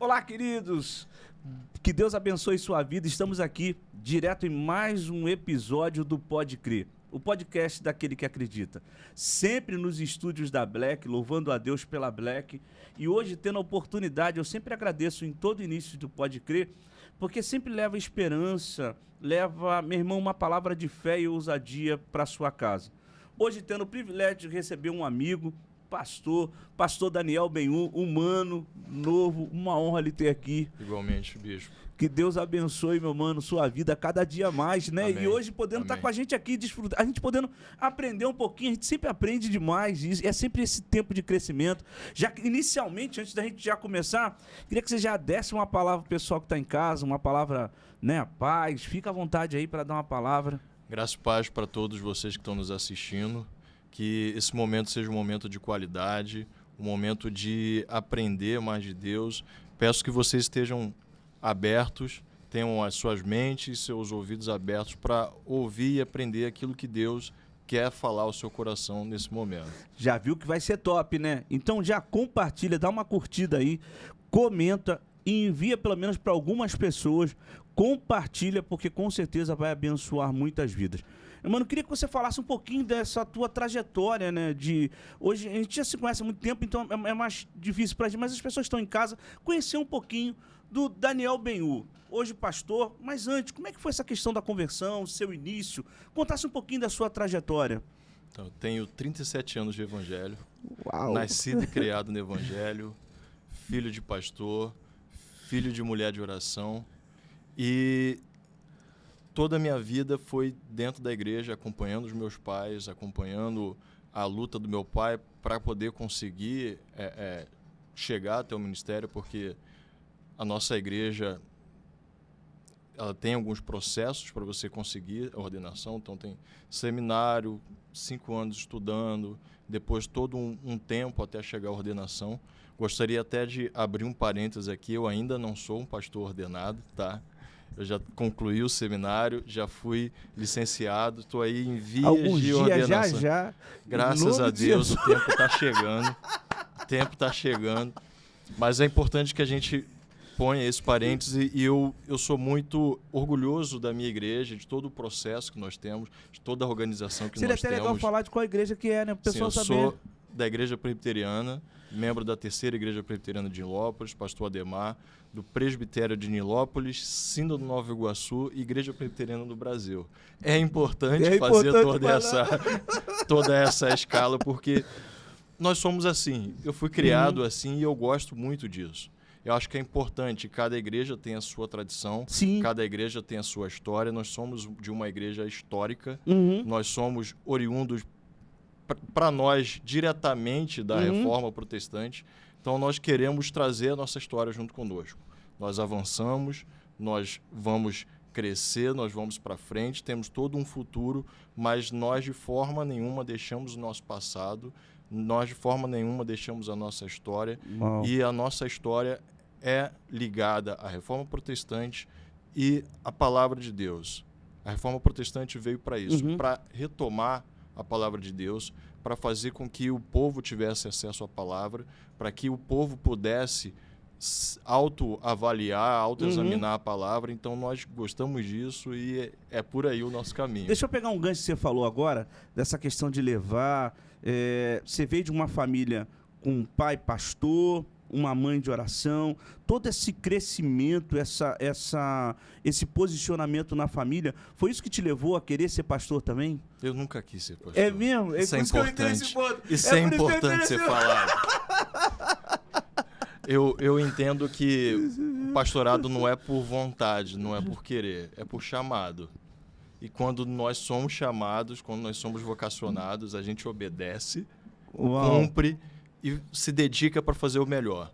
Olá, queridos! Que Deus abençoe sua vida. Estamos aqui direto em mais um episódio do Pode Crer, o podcast daquele que acredita. Sempre nos estúdios da Black, louvando a Deus pela Black. E hoje, tendo a oportunidade, eu sempre agradeço em todo início do Pode Crer, porque sempre leva esperança, leva, meu irmão, uma palavra de fé e ousadia para sua casa. Hoje, tendo o privilégio de receber um amigo, pastor Daniel Benhu, humano, novo, uma honra lhe ter aqui. Igualmente, bispo. Que Deus abençoe, meu mano, sua vida cada dia mais, né? Amém. E hoje podendo estar com a gente aqui, desfrutar, a gente podendo aprender um pouquinho, a gente sempre aprende demais, e é sempre esse tempo de crescimento. Já que, inicialmente, antes da gente já começar, queria que você já desse uma palavra pro pessoal que está em casa, uma palavra, né, paz, fica à vontade aí para dar uma palavra. Graça e paz para todos vocês que estão nos assistindo, que esse momento seja um momento de qualidade, um momento de aprender mais de Deus. Peço que vocês estejam abertos, tenham as suas mentes e seus ouvidos abertos para ouvir e aprender aquilo que Deus quer falar ao seu coração nesse momento. Já viu que vai ser top, né? Então já compartilha, dá uma curtida aí, comenta e envia pelo menos para algumas pessoas, compartilha, porque com certeza vai abençoar muitas vidas. Mano, queria que você falasse um pouquinho dessa tua trajetória, né? Hoje a gente já se conhece há muito tempo, então é mais difícil pra gente, mas as pessoas estão em casa, conhecer um pouquinho do Daniel Benhu, hoje pastor, mas antes, como é que foi essa questão da conversão, seu início? Contasse um pouquinho da sua trajetória. Então, eu tenho 37 anos de evangelho, Uau. Nascido e criado no evangelho, filho de pastor, filho de mulher de oração, e toda a minha vida foi dentro da igreja, acompanhando os meus pais, acompanhando a luta do meu pai para poder conseguir chegar até o ministério, porque a nossa igreja ela tem alguns processos para você conseguir a ordenação. Então tem seminário, 5 anos estudando, depois todo um tempo até chegar à ordenação. Gostaria até de abrir um parênteses aqui, eu ainda não sou um pastor ordenado, tá? Eu já concluí o seminário, já fui licenciado, estou aí em vias de ordenação. Já. Graças a Deus, o tempo está chegando. O tempo está chegando. Mas é importante que a gente ponha esse parêntese, e eu sou muito orgulhoso da minha igreja, de todo o processo que nós temos, de toda a organização que nós temos. Seria até legal falar de qual igreja que é, né? O pessoal saber. Sim, eu sou da Igreja Presbiteriana, membro da Terceira Igreja Presbiteriana de Nilópolis, pastor Ademar, do Presbitério de Nilópolis, Sínodo do Nova Iguaçu e Igreja Presbiteriana do Brasil. É importante fazer toda essa escala, porque nós somos assim. Eu fui criado assim e eu gosto muito disso. Eu acho que é importante, cada igreja tem a sua tradição, Sim. Cada igreja tem a sua história. Nós somos de uma igreja histórica, Nós somos oriundos, para nós, diretamente da Reforma Protestante. Então, nós queremos trazer a nossa história junto conosco. Nós avançamos, nós vamos crescer, nós vamos para frente, temos todo um futuro, mas nós, de forma nenhuma, deixamos o nosso passado, nós, de forma nenhuma, deixamos a nossa história. Uau. E a nossa história é ligada à Reforma Protestante e à Palavra de Deus. A Reforma Protestante veio para isso, para retomar a Palavra de Deus, para fazer com que o povo tivesse acesso à Palavra, para que o povo pudesse autoavaliar, autoexaminar a Palavra. Então, nós gostamos disso e é por aí o nosso caminho. Deixa eu pegar um gancho que você falou agora, dessa questão de levar. Você veio de uma família com um pai pastor, uma mãe de oração, todo esse crescimento, esse posicionamento na família, foi isso que te levou a querer ser pastor também? Eu nunca quis ser pastor. É mesmo? Isso é importante. Isso é importante ser falado. Eu entendo que o pastorado não é por vontade, não é por querer, é por chamado. E quando nós somos chamados, quando nós somos vocacionados, a gente obedece, cumpre e se dedica para fazer o melhor.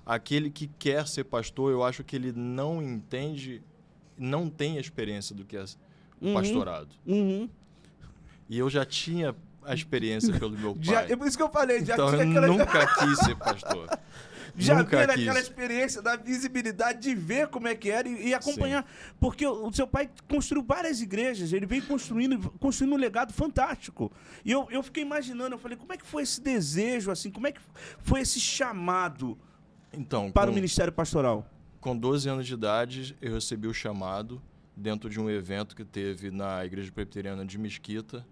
Aquele que quer ser pastor, eu acho que ele não entende, não tem a experiência do que é o pastorado. E eu já tinha a experiência pelo meu pai. É por isso que eu falei. Então eu nunca quis ser pastor. Já ver aquela experiência da visibilidade, de ver como é que era e acompanhar. Sim. Porque o seu pai construiu várias igrejas, ele veio construindo um legado fantástico. E eu fiquei imaginando, eu falei, como é que foi esse desejo, assim, como é que foi esse chamado Então, para o Ministério Pastoral? Com 12 anos de idade, eu recebi o chamado dentro de um evento que teve na Igreja Presbiteriana de Mesquita.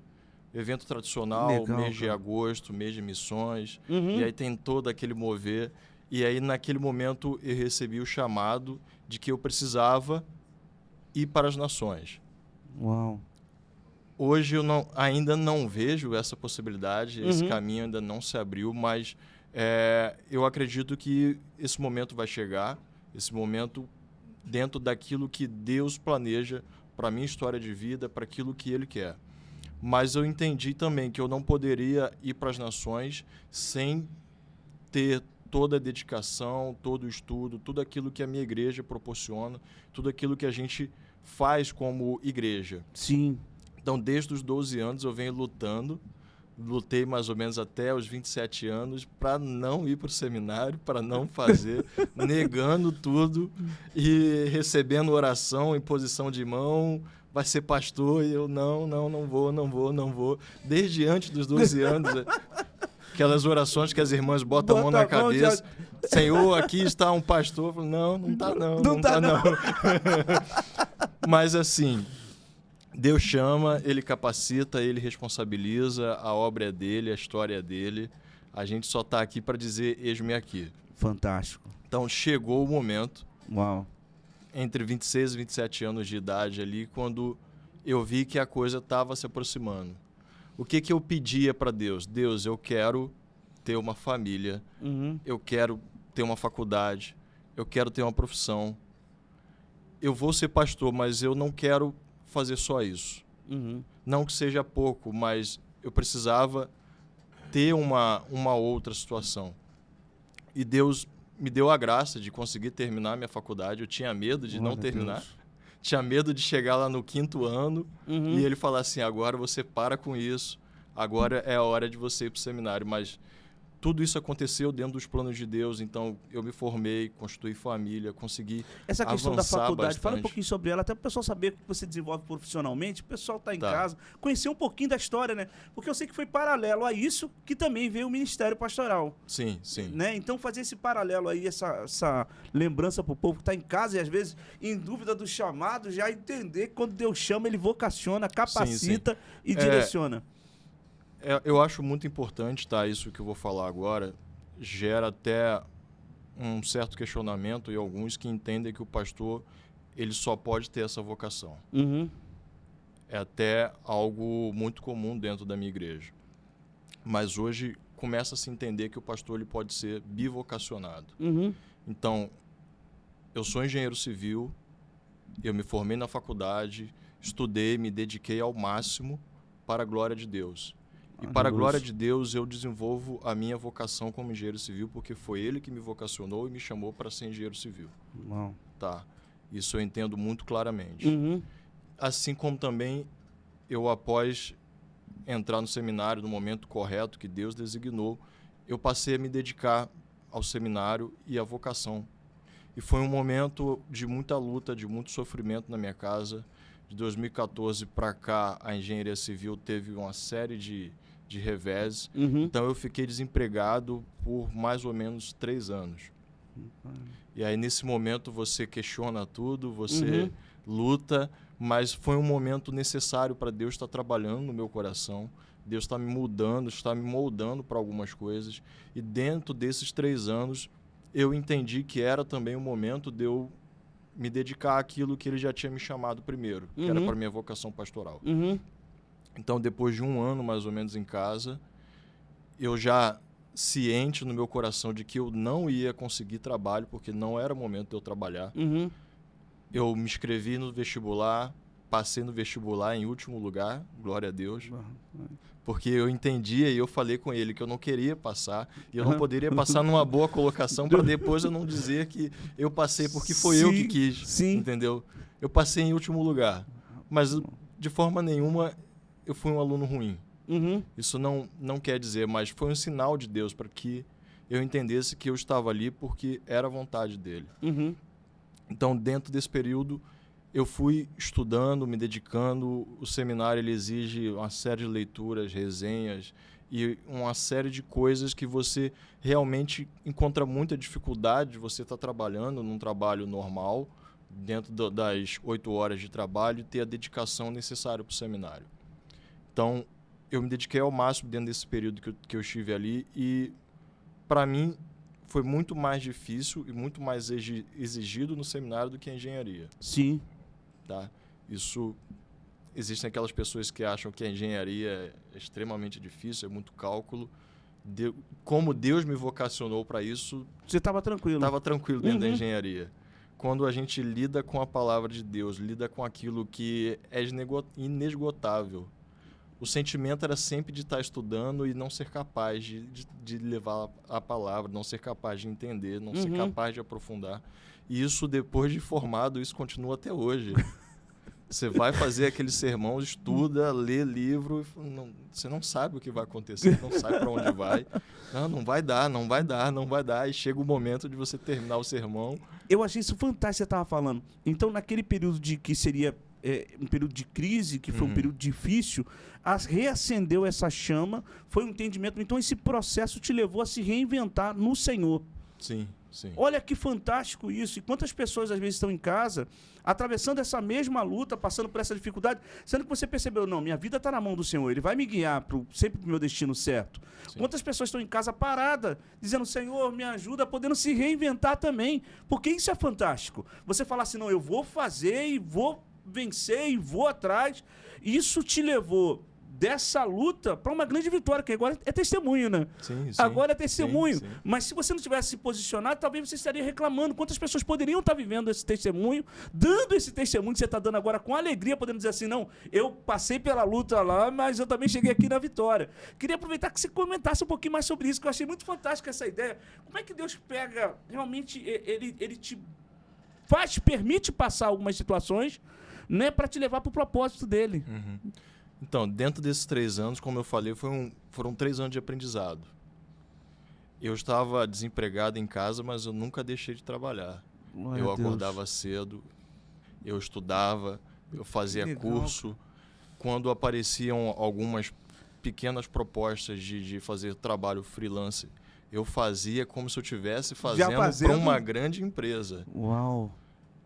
Evento tradicional, Legal, mês de cara. agosto, mês de missões. Uhum. E aí tem todo aquele mover. E aí, naquele momento, eu recebi o chamado de que eu precisava ir para as nações. Uau. Hoje eu ainda não vejo essa possibilidade, esse Uhum. caminho ainda não se abriu, mas eu acredito que esse momento vai chegar, esse momento dentro daquilo que Deus planeja para a minha história de vida, para aquilo que Ele quer. Mas eu entendi também que eu não poderia ir para as nações sem ter toda a dedicação, todo o estudo, tudo aquilo que a minha igreja proporciona, tudo aquilo que a gente faz como igreja. Sim. Então, desde os 12 anos, eu venho lutei mais ou menos até os 27 anos para não ir para o seminário, para não fazer, negando tudo e recebendo oração, imposição de mão, vai ser pastor, e eu não vou. Desde antes dos 12 anos, aquelas orações que as irmãs botam a mão na cabeça, Senhor, aqui está um pastor, eu falo, não está não. Mas assim, Deus chama, Ele capacita, Ele responsabiliza, a obra é dele, a história é dele. A gente só está aqui para dizer, eis-me aqui. Fantástico. Então, chegou o momento, Uau. entre 26 e 27 anos de idade ali, quando eu vi que a coisa estava se aproximando. O que eu pedia para Deus? Deus, eu quero ter uma família, Uhum. eu quero ter uma faculdade, eu quero ter uma profissão. Eu vou ser pastor, mas eu não quero fazer só isso. Uhum. Não que seja pouco, mas eu precisava ter uma outra situação. E Deus me deu a graça de conseguir terminar minha faculdade. Eu tinha medo de não terminar. Deus. Tinha medo de chegar lá no 5º ano Uhum. e ele falar assim, agora você para com isso, agora é a hora de você ir para o seminário. Mas tudo isso aconteceu dentro dos planos de Deus, então eu me formei, constituí família, consegui Essa questão da avançar faculdade, bastante. fala um pouquinho sobre ela, até para o pessoal saber o que você desenvolve profissionalmente, o pessoal está em Tá. casa, conhecer um pouquinho da história, né? Porque eu sei que foi paralelo a isso que também veio o Ministério Pastoral. Sim, sim. Né? Então fazer esse paralelo aí, essa lembrança para o povo que está em casa e às vezes em dúvida do chamado, já entender que quando Deus chama, Ele vocaciona, capacita e direciona. Eu acho muito importante, tá? Isso que eu vou falar agora gera até um certo questionamento e alguns que entendem que o pastor ele só pode ter essa vocação. Uhum. É até algo muito comum dentro da minha igreja. Mas hoje começa a se entender que o pastor ele pode ser bivocacionado. Uhum. Então, eu sou engenheiro civil, eu me formei na faculdade, estudei, me dediquei ao máximo para a glória de Deus. E para a glória de Deus, eu desenvolvo a minha vocação como engenheiro civil, porque foi Ele que me vocacionou e me chamou para ser engenheiro civil. Uau. Tá. Isso eu entendo muito claramente. Uhum. Assim como também eu, após entrar no seminário no momento correto que Deus designou, eu passei a me dedicar ao seminário e à vocação. E foi um momento de muita luta, de muito sofrimento na minha casa. De 2014 para cá, a engenharia civil teve uma série de revés. Uhum. Então, eu fiquei desempregado por mais ou menos 3 anos. E aí, nesse momento, você questiona tudo, você luta, mas foi um momento necessário para Deus estar trabalhando no meu coração. Deus está me mudando, está me moldando para algumas coisas. E dentro desses 3 anos, eu entendi que era também o momento de eu me dedicar àquilo que Ele já tinha me chamado primeiro, que era para a minha vocação pastoral. Uhum. Então, depois de 1 ano, mais ou menos, em casa, eu já ciente no meu coração de que eu não ia conseguir trabalho, porque não era o momento de eu trabalhar. Uhum. Eu me inscrevi no vestibular, passei no vestibular em último lugar, glória a Deus, porque eu entendia e eu falei com ele que eu não queria passar, e eu não poderia passar numa boa colocação para depois eu não dizer que eu passei porque foi eu que quis, entendeu? Eu passei em último lugar, mas de forma nenhuma eu fui um aluno ruim. Uhum. Isso não quer dizer, mas foi um sinal de Deus para que eu entendesse que eu estava ali porque era a vontade dele. Uhum. Então, dentro desse período, eu fui estudando, me dedicando. O seminário ele exige uma série de leituras, resenhas, e uma série de coisas que você realmente encontra muita dificuldade de você estar trabalhando num trabalho normal, dentro das 8 horas de trabalho, e ter a dedicação necessária para o seminário. Então, eu me dediquei ao máximo dentro desse período que eu estive ali, e para mim foi muito mais difícil e muito mais exigido no seminário do que a engenharia. Sim. Tá? Isso, existem aquelas pessoas que acham que a engenharia é extremamente difícil, é muito cálculo. Como Deus me vocacionou para isso... Você estava tranquilo. Estava tranquilo dentro da engenharia. Quando a gente lida com a palavra de Deus, lida com aquilo que é inesgotável, o sentimento era sempre de estar estudando e não ser capaz de levar a palavra, não ser capaz de entender, não ser capaz de aprofundar. E isso, depois de formado, isso continua até hoje. Você vai fazer aquele sermão, estuda, lê livro, você não sabe o que vai acontecer, não sabe para onde vai. Não vai dar, não vai dar, não vai dar. E chega o momento de você terminar o sermão. Eu achei isso fantástico que você estava falando. Então, naquele período que seria um período de crise, que foi um período difícil, reacendeu essa chama, foi um entendimento. Então, esse processo te levou a se reinventar no Senhor. Sim, sim. Olha que fantástico isso. E quantas pessoas, às vezes, estão em casa, atravessando essa mesma luta, passando por essa dificuldade, sendo que você percebeu, não, minha vida está na mão do Senhor, Ele vai me guiar sempre para o meu destino certo. Sim. Quantas pessoas estão em casa parada, dizendo, Senhor, me ajuda, podendo se reinventar também. Porque isso é fantástico. Você falar assim, não, eu vou fazer e vou vencer e vou atrás. Isso te levou dessa luta para uma grande vitória, que agora é testemunho, né? Sim, sim. Agora é testemunho. Sim. Mas se você não tivesse se posicionado, talvez você estaria reclamando. Quantas pessoas poderiam estar vivendo esse testemunho, dando esse testemunho que você está dando agora com alegria, podendo dizer assim, não, eu passei pela luta lá, mas eu também cheguei aqui na vitória. Queria aproveitar que você comentasse um pouquinho mais sobre isso, que eu achei muito fantástico essa ideia. Como é que Deus pega, realmente, ele te permite passar algumas situações, né, para te levar para o propósito dele. Então, dentro desses 3 anos, como eu falei, foram 3 anos de aprendizado. Eu estava desempregado em casa, mas eu nunca deixei de trabalhar. Glória eu a Deus. Acordava cedo, eu estudava, eu fazia curso. Quando apareciam algumas pequenas propostas de fazer trabalho freelance, eu fazia como se eu estivesse fazendo para uma grande empresa. Uau!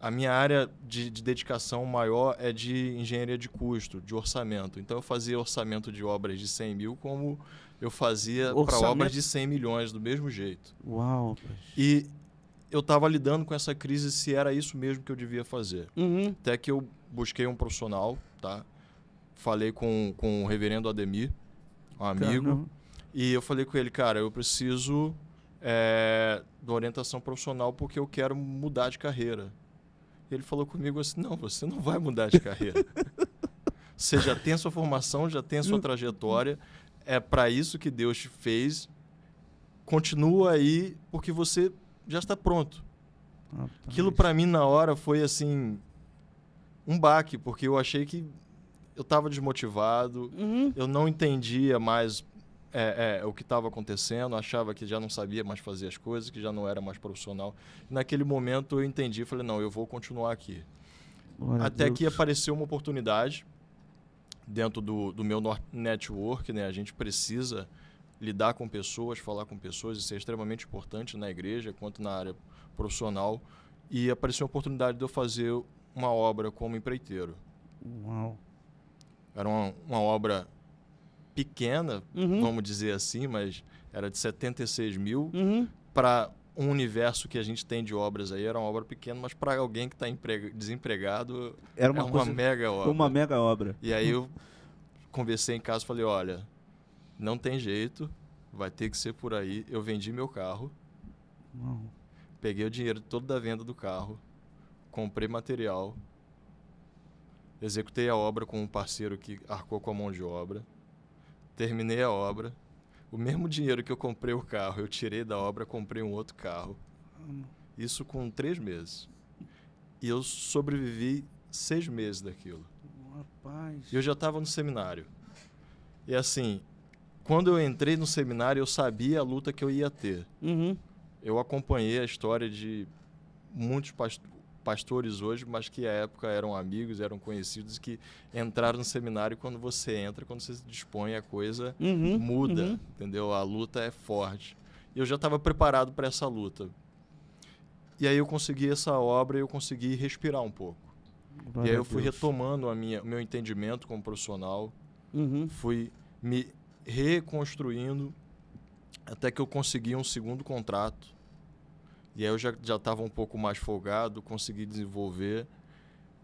A minha área de dedicação maior é de engenharia de custo, de orçamento. Então, eu fazia orçamento de obras de 100 mil como eu fazia para obras de 100 milhões, do mesmo jeito. Uau! E eu estava lidando com essa crise se era isso mesmo que eu devia fazer. Até que eu busquei um profissional, tá? Falei com o reverendo Ademir, um amigo, e eu falei com ele, cara, eu preciso de orientação profissional porque eu quero mudar de carreira. Ele falou comigo assim, não, você não vai mudar de carreira. Você já tem a sua formação, já tem a sua trajetória, é para isso que Deus te fez, continua aí porque você já está pronto. Aquilo para mim na hora foi assim, um baque, porque eu achei que eu estava desmotivado, eu não entendia mais o que estava acontecendo, achava que já não sabia mais fazer as coisas, que já não era mais profissional. E naquele momento eu entendi, falei, não, eu vou continuar aqui. Até que apareceu uma oportunidade dentro do meu network, né? A gente precisa lidar com pessoas, falar com pessoas, isso é extremamente importante na igreja quanto na área profissional. E apareceu a oportunidade de eu fazer uma obra como empreiteiro. Uau! Era uma obra pequena, vamos dizer assim, mas era de 76 mil. Para um universo que a gente tem de obras aí, era uma obra pequena, mas para alguém que está desempregado, era uma mega obra. Uma mega obra. E aí eu conversei em casa e falei, olha, não tem jeito, vai ter que ser por aí. Eu vendi meu carro, peguei o dinheiro todo da venda do carro, comprei material, executei a obra com um parceiro que arcou com a mão de obra, terminei a obra, o mesmo dinheiro que eu comprei o carro, eu tirei da obra, comprei um outro carro. Isso com 3 meses. E eu sobrevivi 6 meses daquilo. Rapaz. E eu já estava no seminário. E assim, quando eu entrei no seminário, eu sabia a luta que eu ia ter. Eu acompanhei a história de muitos pastores hoje, mas que à época eram amigos, eram conhecidos, que entraram no seminário. Quando você entra, quando você se dispõe, a coisa muda, entendeu? A luta é forte. E eu já estava preparado para essa luta. E aí eu consegui essa obra e eu consegui respirar um pouco. Glória e aí a eu fui Deus. retomando o meu entendimento como profissional, fui me reconstruindo até que eu consegui um segundo contrato. E aí eu já estava um pouco mais folgado, consegui desenvolver.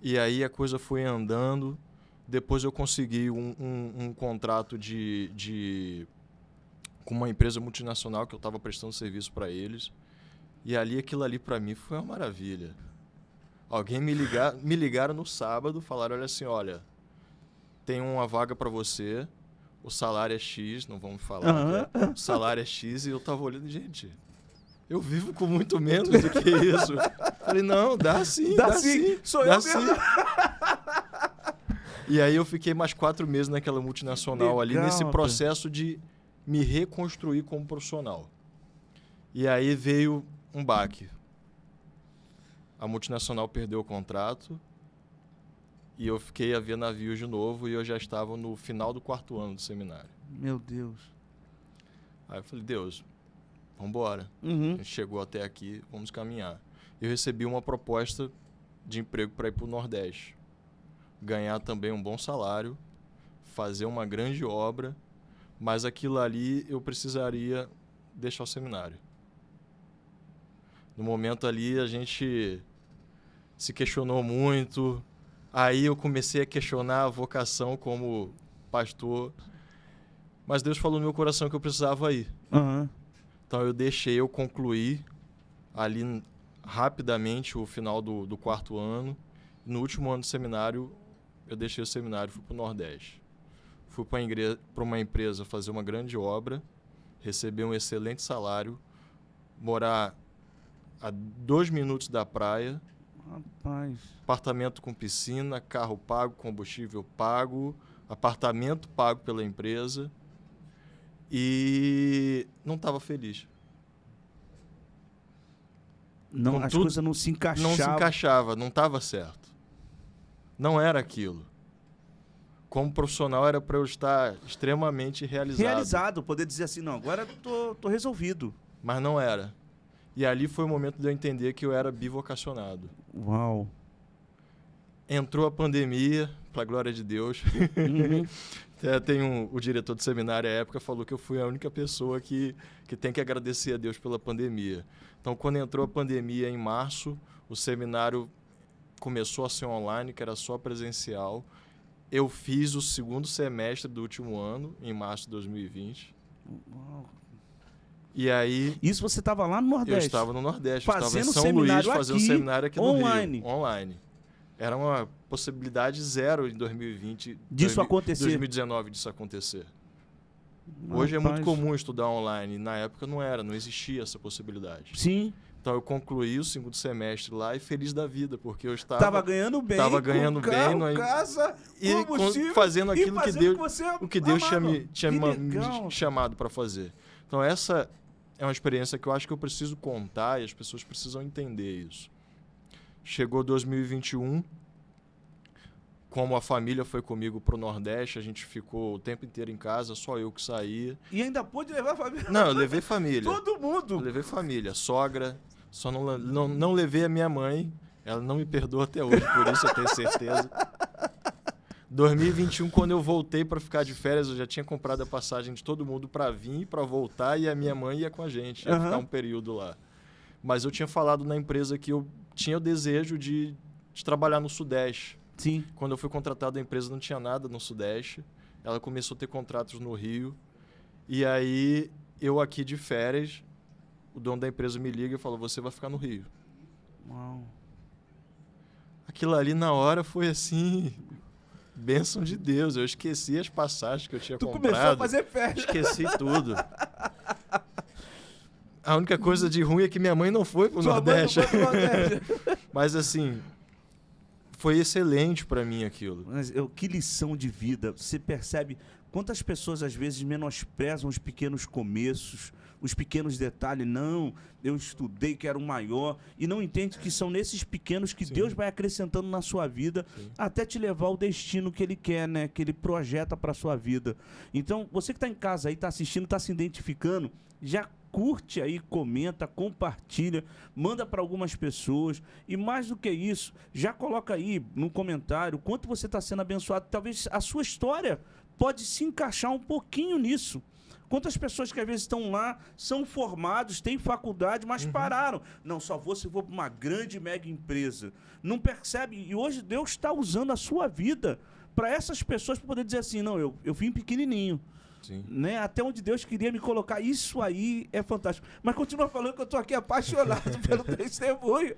E aí a coisa foi andando. Depois eu consegui um contrato com uma empresa multinacional que eu estava prestando serviço para eles. E aquilo ali para mim foi uma maravilha. Alguém me ligaram no sábado, falaram, olha assim, olha, tem uma vaga para você, o salário é X, não vamos falar, o salário é X, e eu tava olhando, gente, eu vivo com muito menos do que isso. Falei, não, dá sim, sou dá eu sim. mesmo. E aí eu fiquei mais 4 meses naquela multinacional ali, nesse processo de me reconstruir como profissional. E aí veio um baque. A multinacional perdeu o contrato e eu fiquei a ver navios de novo e eu já estava no final do 4º ano do seminário. Meu Deus. Aí eu falei, Deus, vamos embora. A gente chegou até aqui, vamos caminhar. Eu recebi uma proposta de emprego para ir para o Nordeste. Ganhar também um bom salário, fazer uma grande obra, mas aquilo ali eu precisaria deixar o seminário. No momento ali a gente se questionou muito, aí eu comecei a questionar a vocação como pastor, mas Deus falou no meu coração que eu precisava ir. Então eu concluí ali rapidamente o final do 4º ano. No último ano do seminário, eu deixei o seminário e fui para o Nordeste. Fui para uma empresa fazer uma grande obra, receber um excelente salário, morar a 2 minutos da praia, Rapaz. apartamento com piscina, carro pago, combustível pago, apartamento pago pela empresa, e não estava feliz. Não, as coisas não se encaixavam. Não se encaixava, não estava certo. Não era aquilo. Como profissional era para eu estar extremamente realizado. Poder dizer assim, não, agora tô resolvido. Mas não era. E ali foi o momento de eu entender que eu era bivocacionado. Uau. Entrou a pandemia, para a glória de Deus. Até tem o diretor do seminário à época falou que eu fui a única pessoa que tem que agradecer a Deus pela pandemia. Então, quando entrou a pandemia em março, o seminário começou a ser online, que era só presencial. Eu fiz o 2º semestre do último ano, em março de 2020. Uau. E aí... Isso você estava lá no Nordeste? Eu estava no Nordeste, eu estava em fazendo São Luís, fazendo seminário aqui no Rio. Online. Era uma possibilidade zero em 2020. Disso acontecer? 2019 disso acontecer. Hoje é muito comum estudar online. Na época não existia essa possibilidade. Sim. Então eu concluí o 2º semestre lá e feliz da vida, porque eu estava ganhando bem, casa, e fazendo aquilo que Deus tinha me chamado para fazer. Então essa é uma experiência que eu acho que eu preciso contar e as pessoas precisam entender isso. Chegou 2021, como a família foi comigo para o Nordeste, a gente ficou o tempo inteiro em casa, só eu que saía. E ainda pôde levar a família? Não, eu levei família. Todo mundo? Eu levei família, sogra, só não levei a minha mãe, ela não me perdoa até hoje, por isso eu tenho certeza. 2021, quando eu voltei para ficar de férias, eu já tinha comprado a passagem de todo mundo para vir, para voltar, e a minha mãe ia com a gente, ia ficar um período lá. Mas eu tinha falado na empresa que eu tinha o desejo de trabalhar no Sudeste. Sim. Quando eu fui contratado, a empresa não tinha nada no Sudeste. Ela começou a ter contratos no Rio. E aí, eu aqui de férias, o dono da empresa me liga e fala, você vai ficar no Rio. Uau. Aquilo ali, na hora, foi assim... Bênção de Deus. Eu esqueci as passagens que eu tinha comprado. Tu começou a fazer festa. Esqueci tudo. A única coisa de ruim é que minha mãe não foi pro Nordeste. Mas assim, foi excelente para mim aquilo. Mas que lição de vida. Você percebe quantas pessoas às vezes menosprezam os pequenos começos, os pequenos detalhes. Não, eu estudei, quero o maior. E não entende que são nesses pequenos que Deus vai acrescentando na sua vida até te levar ao destino que Ele quer, né? Que Ele projeta para a sua vida. Então, você que está em casa aí, está assistindo, está se identificando, já curte aí, comenta, compartilha, manda para algumas pessoas. E mais do que isso, já coloca aí no comentário quanto você está sendo abençoado. Talvez a sua história pode se encaixar um pouquinho nisso. Quantas pessoas que às vezes estão lá, são formados, têm faculdade, mas pararam. Não, só vou se for para uma grande, mega empresa. Não percebe? E hoje Deus está usando a sua vida para essas pessoas, para poder dizer assim, não, eu vim pequenininho. Né? Até onde Deus queria me colocar. Isso aí é fantástico. Mas continua falando que eu estou aqui apaixonado pelo testemunho.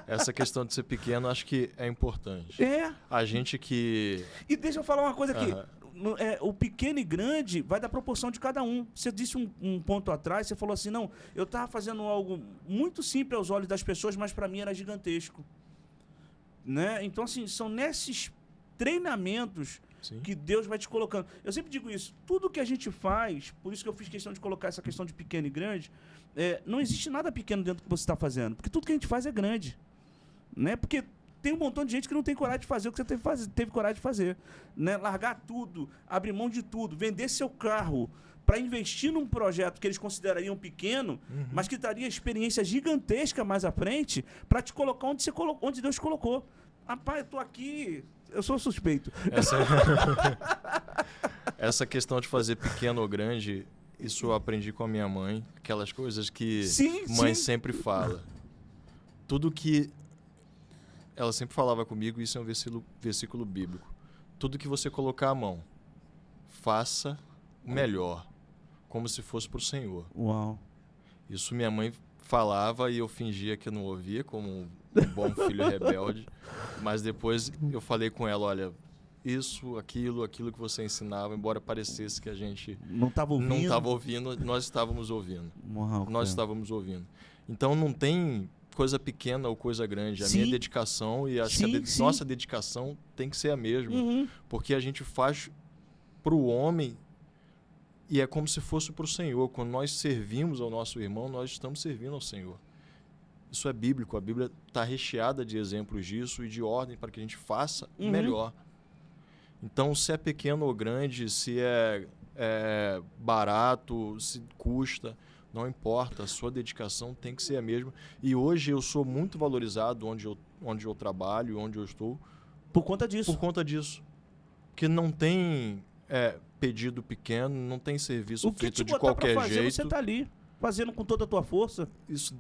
Essa questão de ser pequeno, acho que é importante. A gente que... E deixa eu falar uma coisa aqui. O pequeno e grande vai da proporção de cada um. Você disse um ponto atrás, você falou assim, não, eu estava fazendo algo muito simples aos olhos das pessoas, mas para mim era gigantesco. Né? Então, assim, são nesses treinamentos que Deus vai te colocando. Eu sempre digo isso, tudo que a gente faz, por isso que eu fiz questão de colocar essa questão de pequeno e grande, não existe nada pequeno dentro do que você está fazendo, porque tudo que a gente faz é grande. Né? Porque tem um montão de gente que não tem coragem de fazer o que você teve coragem de fazer. Né? Largar tudo, abrir mão de tudo, vender seu carro para investir num projeto que eles considerariam pequeno, mas que traria experiência gigantesca mais à frente, para te colocar onde Deus te colocou. Rapaz, eu tô aqui, eu sou suspeito. Essa questão de fazer pequeno ou grande, isso eu aprendi com a minha mãe, aquelas coisas que mãe sempre fala. Tudo que... Ela sempre falava comigo, isso é um versículo bíblico. Tudo que você colocar a mão, faça o melhor, como se fosse para o Senhor. Uau. Isso minha mãe falava e eu fingia que não ouvia, como um bom filho rebelde. Mas depois eu falei com ela, olha, isso, aquilo que você ensinava, embora parecesse que a gente não estava ouvindo, nós estávamos ouvindo. Uau, nós estávamos ouvindo. Então não tem coisa pequena ou coisa grande. A minha dedicação e acho que a nossa dedicação tem que ser a mesma. Porque a gente faz para o homem e é como se fosse para o Senhor. Quando nós servimos ao nosso irmão, nós estamos servindo ao Senhor. Isso é bíblico. A Bíblia está recheada de exemplos disso e de ordem para que a gente faça o melhor. Então, se é pequeno ou grande, se é barato, se custa, não importa. A sua dedicação tem que ser a mesma. E hoje eu sou muito valorizado onde eu trabalho, onde eu estou. Por conta disso. Por conta disso. Porque não tem pedido pequeno, não tem serviço feito de qualquer jeito. Você está ali, fazendo com toda a tua força. Isso,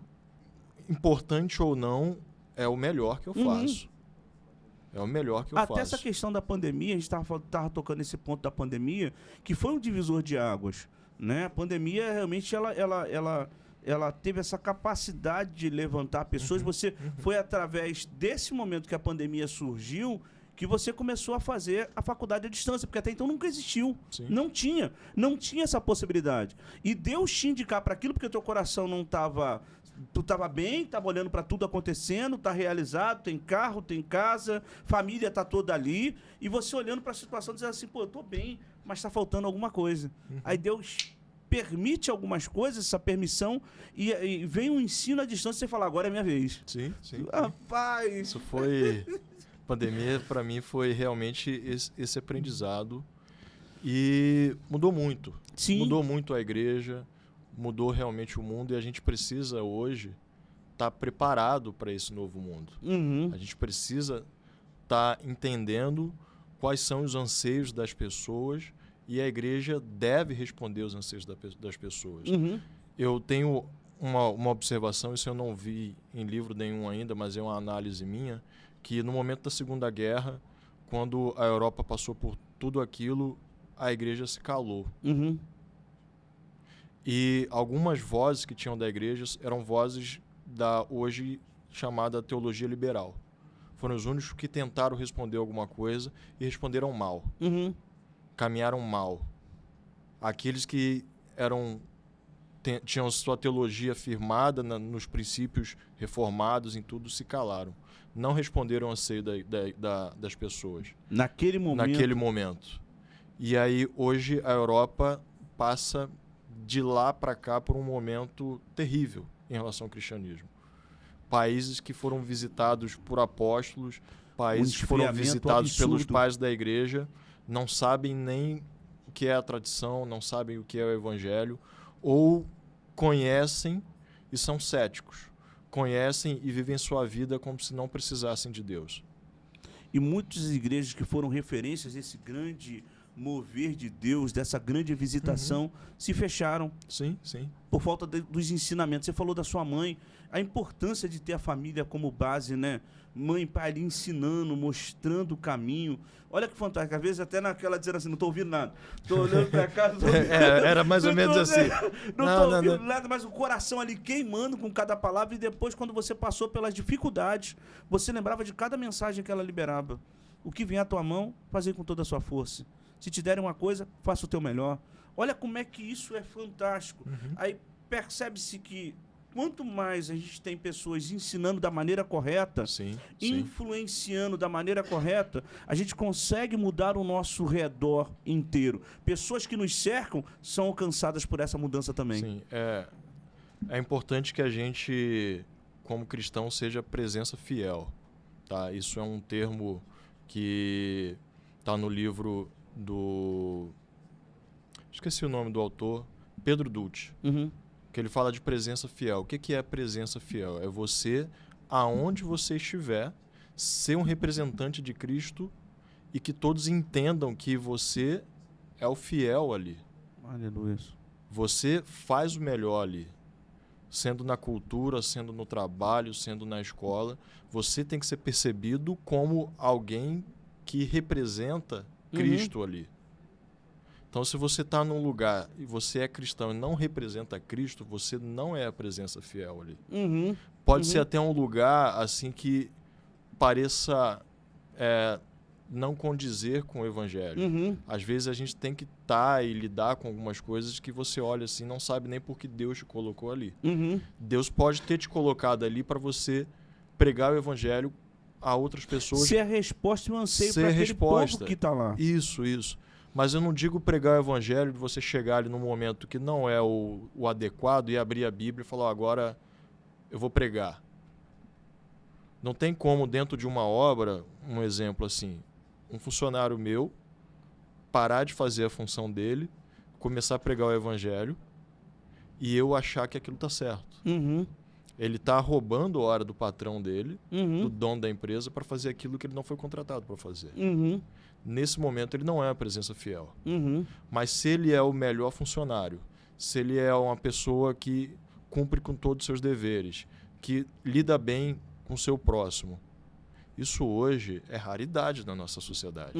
importante ou não, é o melhor que eu faço. É o melhor que eu faço. Até essa questão da pandemia, a gente estava tocando nesse ponto da pandemia, que foi um divisor de águas. Né? A pandemia, realmente, ela teve essa capacidade de levantar pessoas. Foi através desse momento que a pandemia surgiu que você começou a fazer a faculdade à distância, porque até então nunca existiu. Não tinha essa possibilidade. E Deus te indicar para aquilo, porque o teu coração não estava... Tu estava bem, estava olhando para tudo acontecendo, está realizado, tem carro, tem casa, família está toda ali, e você olhando para a situação dizendo assim, pô, eu estou bem, mas está faltando alguma coisa. Aí Deus permite algumas coisas, essa permissão, e vem um ensino à distância e você fala, agora é minha vez. Sim. Rapaz! Isso foi... Pandemia, para mim, foi realmente esse aprendizado. E mudou muito. Mudou muito a igreja, mudou realmente o mundo, e a gente precisa hoje estar preparado para esse novo mundo. A gente precisa estar entendendo quais são os anseios das pessoas, e a igreja deve responder aos anseios das pessoas. Eu tenho uma observação, isso eu não vi em livro nenhum ainda, mas é uma análise minha, que no momento da Segunda Guerra, quando a Europa passou por tudo aquilo, a igreja se calou. E algumas vozes que tinham da igreja eram vozes da hoje chamada teologia liberal. Foram os únicos que tentaram responder alguma coisa e responderam mal. Caminharam mal. Aqueles que tinham sua teologia firmada nos princípios reformados, em tudo, se calaram. Não responderam ao anseio das pessoas. Naquele momento. E aí, hoje, a Europa passa de lá para cá por um momento terrível em relação ao cristianismo. Países que foram visitados por apóstolos, países que foram visitados pelos pais da igreja, não sabem nem o que é a tradição, não sabem o que é o evangelho, ou conhecem e são céticos. Conhecem e vivem sua vida como se não precisassem de Deus. E muitas igrejas que foram referências desse grande mover de Deus, dessa grande visitação, se fecharam. Sim, sim. Por falta dos ensinamentos. Você falou da sua mãe, a importância de ter a família como base, né? Mãe e pai ali ensinando, mostrando o caminho. Olha que fantástico. Às vezes até naquela dizendo assim, não estou ouvindo nada. Estou olhando para cá. Era mais ou menos assim. Não estou ouvindo nada, mas o coração ali queimando com cada palavra. E depois, quando você passou pelas dificuldades, você lembrava de cada mensagem que ela liberava. O que vier à tua mão, fazer com toda a sua força. Se te derem uma coisa, faça o teu melhor. Olha como é que isso é fantástico. Aí percebe-se que quanto mais a gente tem pessoas ensinando da maneira correta, influenciando da maneira correta, a gente consegue mudar o nosso redor inteiro. Pessoas que nos cercam são alcançadas por essa mudança também. Sim, é importante que a gente, como cristão, seja presença fiel. Tá? Isso é um termo que está no livro do... Esqueci o nome do autor, Pedro Dutch, que ele fala de presença fiel. O que é presença fiel? É você, aonde você estiver, ser um representante de Cristo e que todos entendam que você é o fiel ali. Aleluia. Você faz o melhor ali. Sendo na cultura, sendo no trabalho, sendo na escola, você tem que ser percebido como alguém que representa Cristo ali. Então, se você está num lugar e você é cristão e não representa Cristo, você não é a presença fiel ali. Pode ser até um lugar assim que pareça não condizer com o evangelho. Às vezes a gente tem que estar e lidar com algumas coisas que você olha assim, não sabe nem por que Deus te colocou ali. Deus pode ter te colocado ali para você pregar o evangelho a outras pessoas. Ser a resposta e o anseio para aquele povo que está lá. Isso. Mas eu não digo pregar o evangelho de você chegar ali num momento que não é o adequado e abrir a Bíblia e falar, agora eu vou pregar. Não tem como, dentro de uma obra, um exemplo assim, um funcionário meu parar de fazer a função dele, começar a pregar o evangelho e eu achar que aquilo está certo. Ele está roubando a hora do patrão dele, do dono da empresa, para fazer aquilo que ele não foi contratado para fazer. Nesse momento, ele não é a presença fiel. Mas se ele é o melhor funcionário, se ele é uma pessoa que cumpre com todos os seus deveres, que lida bem com o seu próximo, isso hoje é raridade na nossa sociedade.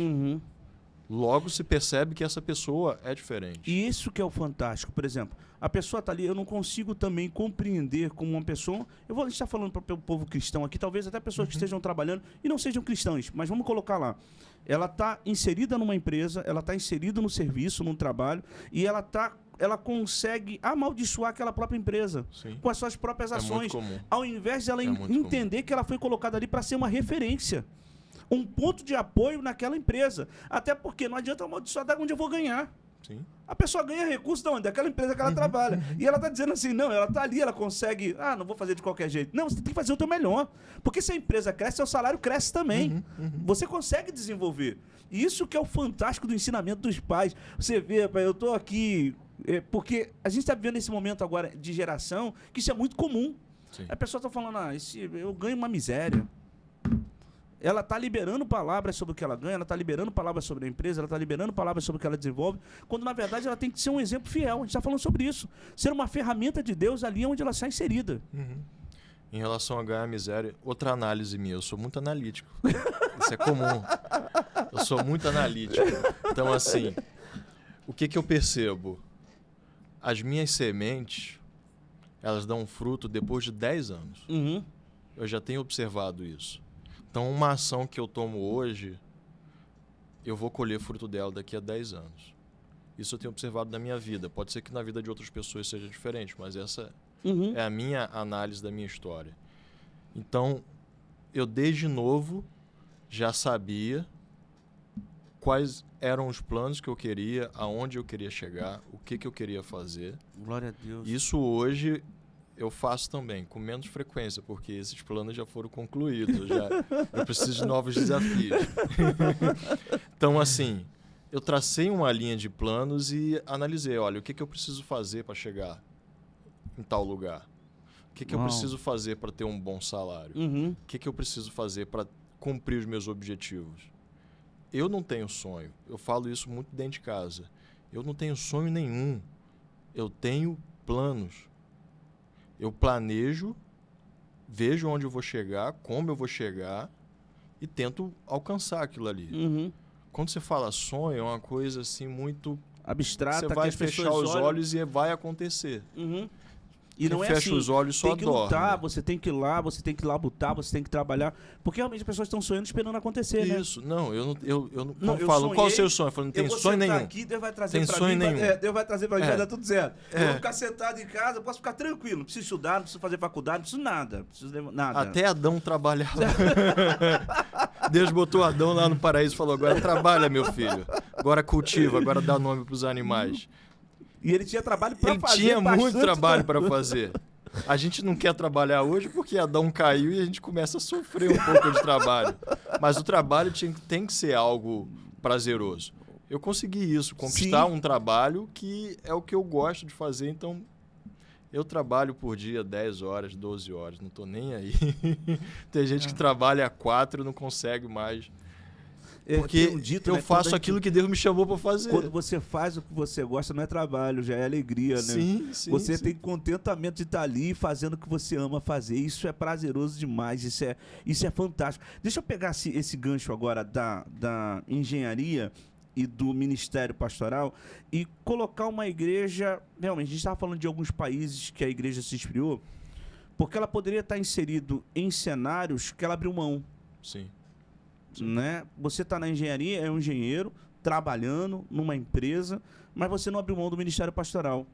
Logo se percebe que essa pessoa é diferente. E isso que é o fantástico. Por exemplo, a pessoa está ali, eu não consigo também compreender como uma pessoa... A gente está falando para o povo cristão aqui, talvez até pessoas que estejam trabalhando e não sejam cristãos, mas vamos colocar lá. Ela está inserida numa empresa, ela está inserida no serviço, num trabalho, e ela consegue amaldiçoar aquela própria empresa com as suas próprias ações. Ao invés de ela entender que ela foi colocada ali para ser uma referência. Um ponto de apoio naquela empresa. Até porque não adianta amaldiçoar da onde eu vou ganhar. A pessoa ganha recurso de onde? Daquela empresa que ela trabalha. E ela está dizendo assim, não, ela está ali, ela consegue... não vou fazer de qualquer jeito. Não, você tem que fazer o teu melhor. Porque se a empresa cresce, seu salário cresce também. Você consegue desenvolver. E isso que é o fantástico do ensinamento dos pais. Você vê, pai, eu estou aqui... porque a gente está vivendo esse momento agora de geração que isso é muito comum. A pessoa está falando, eu ganho uma miséria. Ela está liberando palavras sobre o que ela ganha, ela está liberando palavras sobre a empresa, ela está liberando palavras sobre o que ela desenvolve, quando na verdade ela tem que ser um exemplo fiel. A gente está falando sobre isso. Ser uma ferramenta de Deus ali onde ela está inserida. Em relação a ganhar miséria, outra análise minha, eu sou muito analítico. Isso é comum. Eu sou muito analítico. Então, assim, o que eu percebo? As minhas sementes, elas dão fruto depois de 10 anos. Eu já tenho observado isso. Então, uma ação que eu tomo hoje, eu vou colher fruto dela daqui a 10 anos. Isso eu tenho observado na minha vida. Pode ser que na vida de outras pessoas seja diferente, mas essa é a minha análise da minha história. Então, eu desde novo já sabia quais eram os planos que eu queria, aonde eu queria chegar, o que eu queria fazer. Glória a Deus. Isso hoje eu faço também, com menos frequência, porque esses planos já foram concluídos. Eu preciso de novos desafios. Então, assim, eu tracei uma linha de planos e analisei, olha, o que eu preciso fazer para chegar em tal lugar? O que eu preciso fazer para ter um bom salário? Uhum. O que eu preciso fazer para cumprir os meus objetivos? Eu não tenho sonho. Eu falo isso muito dentro de casa. Eu não tenho sonho nenhum. Eu tenho planos. Eu planejo, vejo onde eu vou chegar, como eu vou chegar e tento alcançar aquilo ali. Uhum. Quando você fala sonho, é uma coisa assim muito abstrata. Você vai fechar os olhos e vai acontecer. Uhum. E Quem não é fecha assim, os olhos só tem que dorme. lutar, você tem que ir lá, você tem que ir lá lutar, você tem que trabalhar. Porque realmente as pessoas estão sonhando esperando acontecer, né? Isso, não, eu não Não, eu falo, sonhei, qual é o seu sonho? Eu falo, não tem sonho nenhum. Aqui, Deus vai trazer Tem pra sonho mim, nenhum. Deus vai trazer pra mim, vai dar tudo certo. Eu É. vou ficar sentado em casa, eu posso ficar tranquilo, não preciso estudar, não preciso fazer faculdade, não preciso nada, não preciso nada. Até Adão trabalhava. Deus botou Adão lá no paraíso e falou, agora trabalha, meu filho. Agora cultiva, agora dá nome pros animais. E ele tinha trabalho pra fazer. Ele tinha muito trabalho para fazer. A gente não quer trabalhar hoje porque Adão caiu e a gente começa a sofrer um pouco de trabalho. Mas o trabalho tem que ser algo prazeroso. Eu consegui isso, conquistar um trabalho que é o que eu gosto de fazer, então eu trabalho por dia 10 horas, 12 horas, não estou nem aí. Tem gente que trabalha 4 e não consegue mais. Porque eu faço aquilo que Deus me chamou para fazer. Quando você faz o que você gosta, não é trabalho, já é alegria, né? Sim. Você tem contentamento de estar ali fazendo o que você ama fazer. Isso é prazeroso demais, isso é fantástico. Deixa eu pegar esse gancho agora da engenharia e do ministério pastoral e colocar uma igreja... Realmente, a gente estava falando de alguns países que a igreja se esfriou, porque ela poderia estar inserido em cenários que ela abriu mão. Sim. Né? Você está na engenharia, é um engenheiro, trabalhando numa empresa, mas você não abriu mão do ministério pastoral.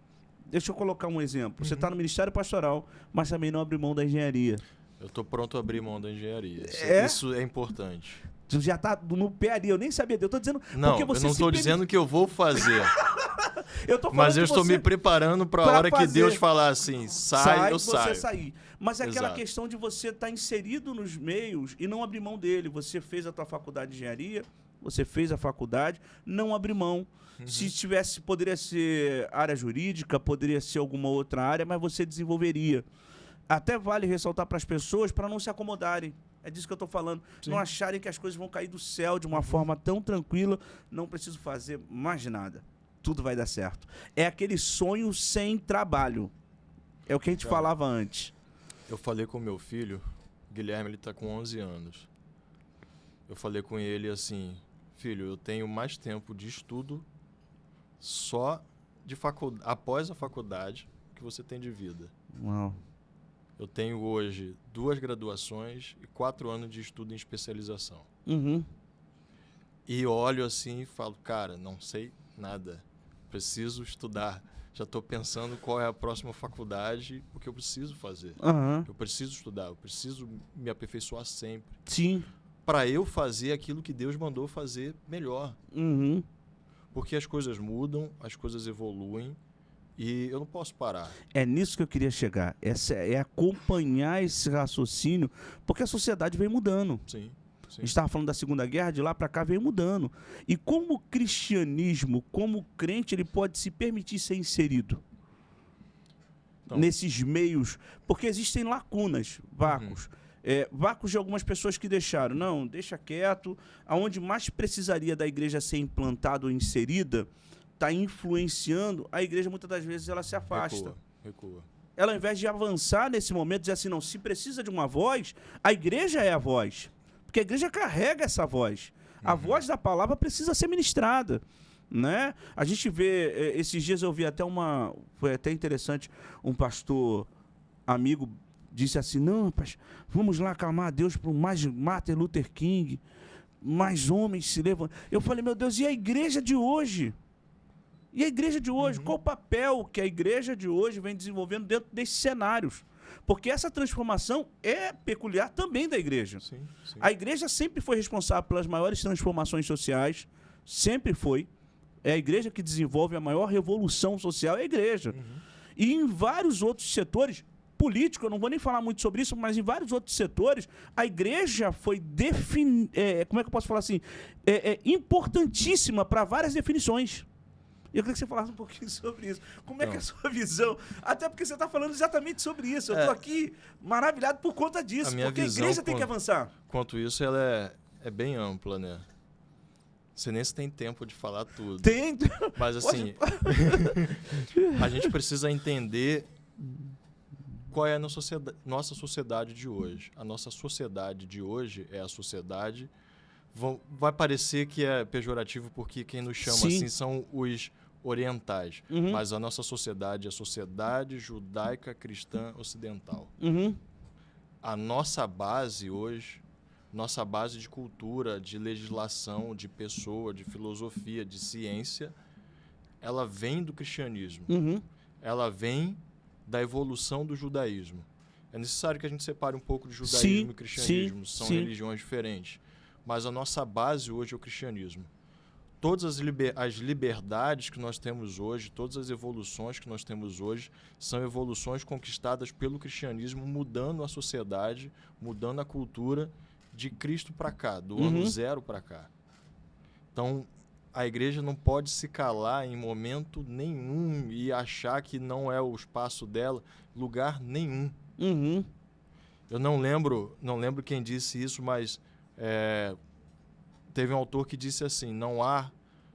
Deixa eu colocar um exemplo. Você está no ministério pastoral, mas também não abre mão da engenharia. Eu estou pronto a abrir mão da engenharia. Isso é importante. Tu já está no pé ali, eu nem sabia. Eu estou dizendo... Não, porque você eu não estou dizendo que eu vou fazer. Mas eu estou me preparando para a hora que Deus falar assim, sai, eu saio. Você sair. Mas é aquela questão de você estar inserido nos meios e não abrir mão dele. Você fez a tua faculdade de engenharia, você fez a faculdade, não abrir mão. Se tivesse, poderia ser área jurídica, poderia ser alguma outra área, mas você desenvolveria. Até vale ressaltar para as pessoas para não se acomodarem. É disso que eu estou falando. Sim. Não acharem que as coisas vão cair do céu de uma forma tão tranquila. Não preciso fazer mais nada. Tudo vai dar certo. É aquele sonho sem trabalho. É o que a gente falava antes. Eu falei com meu filho, Guilherme, ele está com 11 anos. Eu falei com ele assim, filho, eu tenho mais tempo de estudo só de após a faculdade que você tem de vida. Uau. Eu tenho hoje 2 graduações e 4 anos de estudo em especialização. Uhum. E olho assim e falo, cara, não sei nada. Preciso estudar. Já estou pensando qual é a próxima faculdade, o que eu preciso fazer. Uhum. Eu preciso estudar, eu preciso me aperfeiçoar sempre. Sim. Para eu fazer aquilo que Deus mandou fazer melhor. Uhum. Porque as coisas mudam, as coisas evoluem e eu não posso parar. É nisso que eu queria chegar. É acompanhar esse raciocínio, porque a sociedade vem mudando. Sim. A gente estava falando da Segunda Guerra, de lá para cá veio mudando. E como o cristianismo, como crente, ele pode se permitir ser inserido nesses meios? Porque existem lacunas, vácuos. Vácuos de algumas pessoas que deixaram. Não, deixa quieto. Aonde mais precisaria da igreja ser implantada ou inserida, está influenciando, a igreja muitas das vezes ela se afasta. Recua. Ela, ao invés de avançar nesse momento, dizer assim, não, se precisa de uma voz, a igreja é a voz. Porque a igreja carrega essa voz. A voz da palavra precisa ser ministrada, né? A gente vê, esses dias eu vi até foi até interessante, um pastor amigo disse assim, não, rapaz, vamos lá clamar a Deus por mais Martin Luther King, mais homens se levantam. Eu falei, meu Deus, e a igreja de hoje? E a igreja de hoje? Qual o papel que a igreja de hoje vem desenvolvendo dentro desses cenários? Porque essa transformação é peculiar também da igreja. Sim. A igreja sempre foi responsável pelas maiores transformações sociais, sempre foi. É a igreja que desenvolve a maior revolução social, é a igreja. E em vários outros setores, político, eu não vou nem falar muito sobre isso, mas em vários outros setores, a igreja foi como é que eu posso falar assim? Importantíssima para várias definições. E eu queria que você falasse um pouquinho sobre isso. Como é que é a sua visão? Até porque você está falando exatamente sobre isso. Eu estou aqui maravilhado por conta disso, porque a igreja tem que avançar. Quanto isso, ela é bem ampla, né? Você nem se tem tempo de falar tudo. Tem. Mas assim, a gente precisa entender qual é a nossa sociedade de hoje. A nossa sociedade de hoje é a sociedade... Vai parecer que é pejorativo porque quem nos chama assim são os orientais. Mas a nossa sociedade é a sociedade judaica cristã ocidental. A nossa base hoje, nossa base de cultura, de legislação, de pessoa, de filosofia, de ciência, ela vem do cristianismo. Ela vem da evolução do judaísmo. É necessário que a gente separe um pouco de judaísmo e cristianismo. São religiões diferentes. Mas a nossa base hoje é o cristianismo. Todas as liberdades que nós temos hoje, todas as evoluções que nós temos hoje, são evoluções conquistadas pelo cristianismo, mudando a sociedade, mudando a cultura de Cristo para cá, do ano zero para cá. Então, a igreja não pode se calar em momento nenhum e achar que não é o espaço dela, lugar nenhum. Eu não lembro quem disse isso, mas teve um autor que disse assim: não há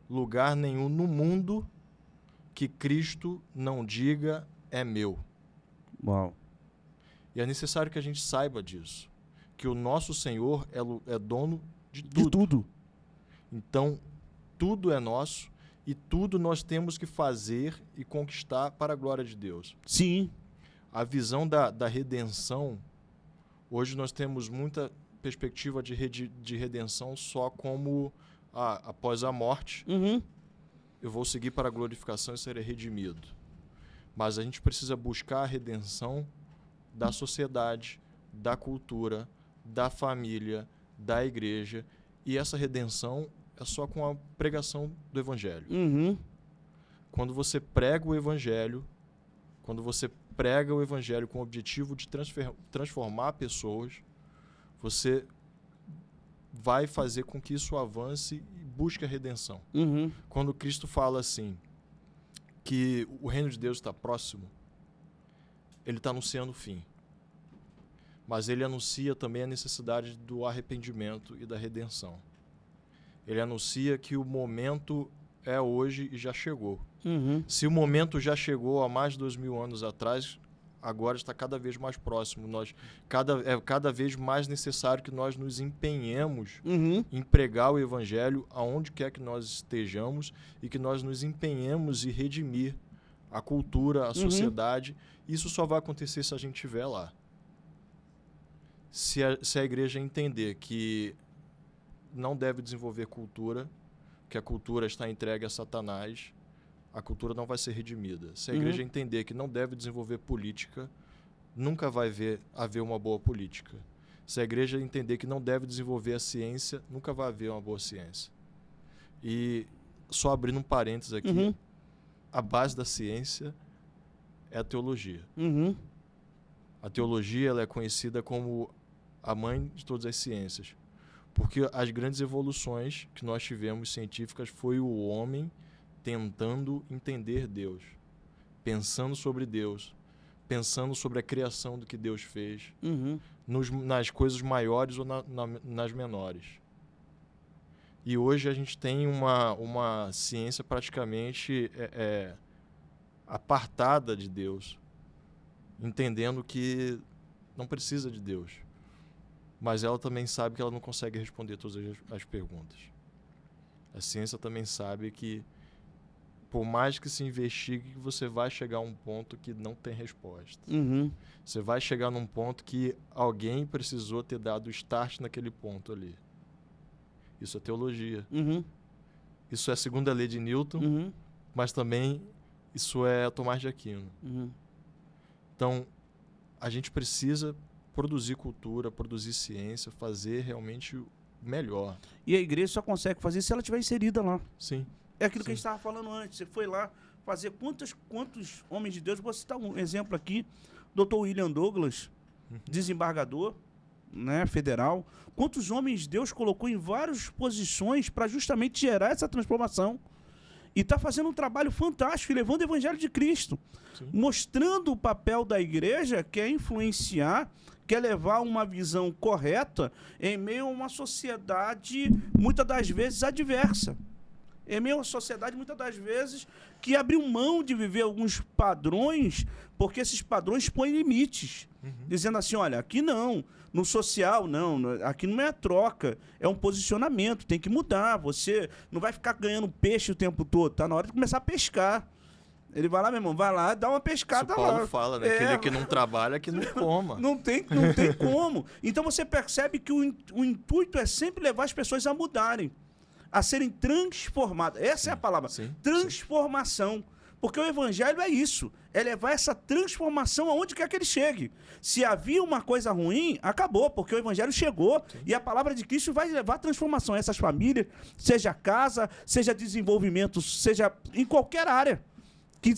lugar nenhum no mundo que Cristo não diga é meu. Uau. E é necessário que a gente saiba disso, que o nosso Senhor é dono de tudo. De tudo. Então, tudo é nosso e tudo nós temos que fazer e conquistar para a glória de Deus. Sim. A visão da redenção, hoje nós temos muita perspectiva de redenção só como após a morte, eu vou seguir para a glorificação e serei redimido. Mas a gente precisa buscar a redenção da sociedade, da cultura, da família, da igreja, e essa redenção é só com a pregação do evangelho. Quando você prega o evangelho, com o objetivo de transformar pessoas, você vai fazer com que isso avance e busque a redenção. Quando Cristo fala assim, que o reino de Deus está próximo, ele está anunciando o fim. Mas ele anuncia também a necessidade do arrependimento e da redenção. Ele anuncia que o momento é hoje e já chegou. Se o momento já chegou há mais de 2000 anos atrás, agora está cada vez mais próximo. É cada vez mais necessário que nós nos empenhemos em pregar o evangelho aonde quer que nós estejamos e que nós nos empenhemos em redimir a cultura, a sociedade. Isso só vai acontecer se a gente estiver lá. Se a igreja entender que não deve desenvolver cultura, que a cultura está entregue a Satanás, a cultura não vai ser redimida. Se a igreja entender que não deve desenvolver política, nunca vai haver uma boa política. Se a igreja entender que não deve desenvolver a ciência, nunca vai haver uma boa ciência. E só abrindo um parênteses aqui, a base da ciência é a teologia. A teologia ela é conhecida como a mãe de todas as ciências, porque as grandes evoluções que nós tivemos científicas foi o homem tentando entender Deus, pensando sobre Deus, pensando sobre a criação do que Deus fez, nas coisas maiores ou nas menores. E hoje a gente tem uma ciência praticamente apartada de Deus, entendendo que não precisa de Deus, mas ela também sabe que ela não consegue responder todas as perguntas. A ciência também sabe que, por mais que se investigue, você vai chegar a um ponto que não tem resposta. Você vai chegar num ponto que alguém precisou ter dado o start naquele ponto ali. Isso é teologia. Isso é a segunda lei de Newton, mas também isso é Tomás de Aquino. Então, a gente precisa produzir cultura, produzir ciência, fazer realmente melhor. E a igreja só consegue fazer isso se ela estiver inserida lá. Sim. É aquilo que a Sim. gente estava falando antes. Você foi lá fazer quantos homens de Deus... Vou citar um exemplo aqui. Dr. William Douglas, desembargador, né, federal. Quantos homens de Deus colocou em várias posições para justamente gerar essa transformação. E está fazendo um trabalho fantástico, levando o Evangelho de Cristo. Sim. Mostrando o papel da igreja, que é influenciar, que é levar uma visão correta em meio a uma sociedade, muitas das vezes, adversa. Em meio a uma sociedade, muitas das vezes, que abriu mão de viver alguns padrões, porque esses padrões põem limites. Dizendo assim, olha, aqui não, no social não, aqui não é troca, é um posicionamento, tem que mudar. Você não vai ficar ganhando peixe o tempo todo, tá na hora de começar a pescar. Ele vai lá, meu irmão, vai lá, dá uma pescada lá. O Paulo fala, né? Aquele que não trabalha, que não coma. Não tem como. Então você percebe que o intuito é sempre levar as pessoas a mudarem, a serem transformadas. Essa é a palavra, sim, transformação. Porque o evangelho é isso, é levar essa transformação aonde quer que ele chegue. Se havia uma coisa ruim, acabou, porque o evangelho chegou. Sim. E a palavra de Cristo vai levar transformação a essas famílias, seja casa, seja desenvolvimento, seja em qualquer área. Que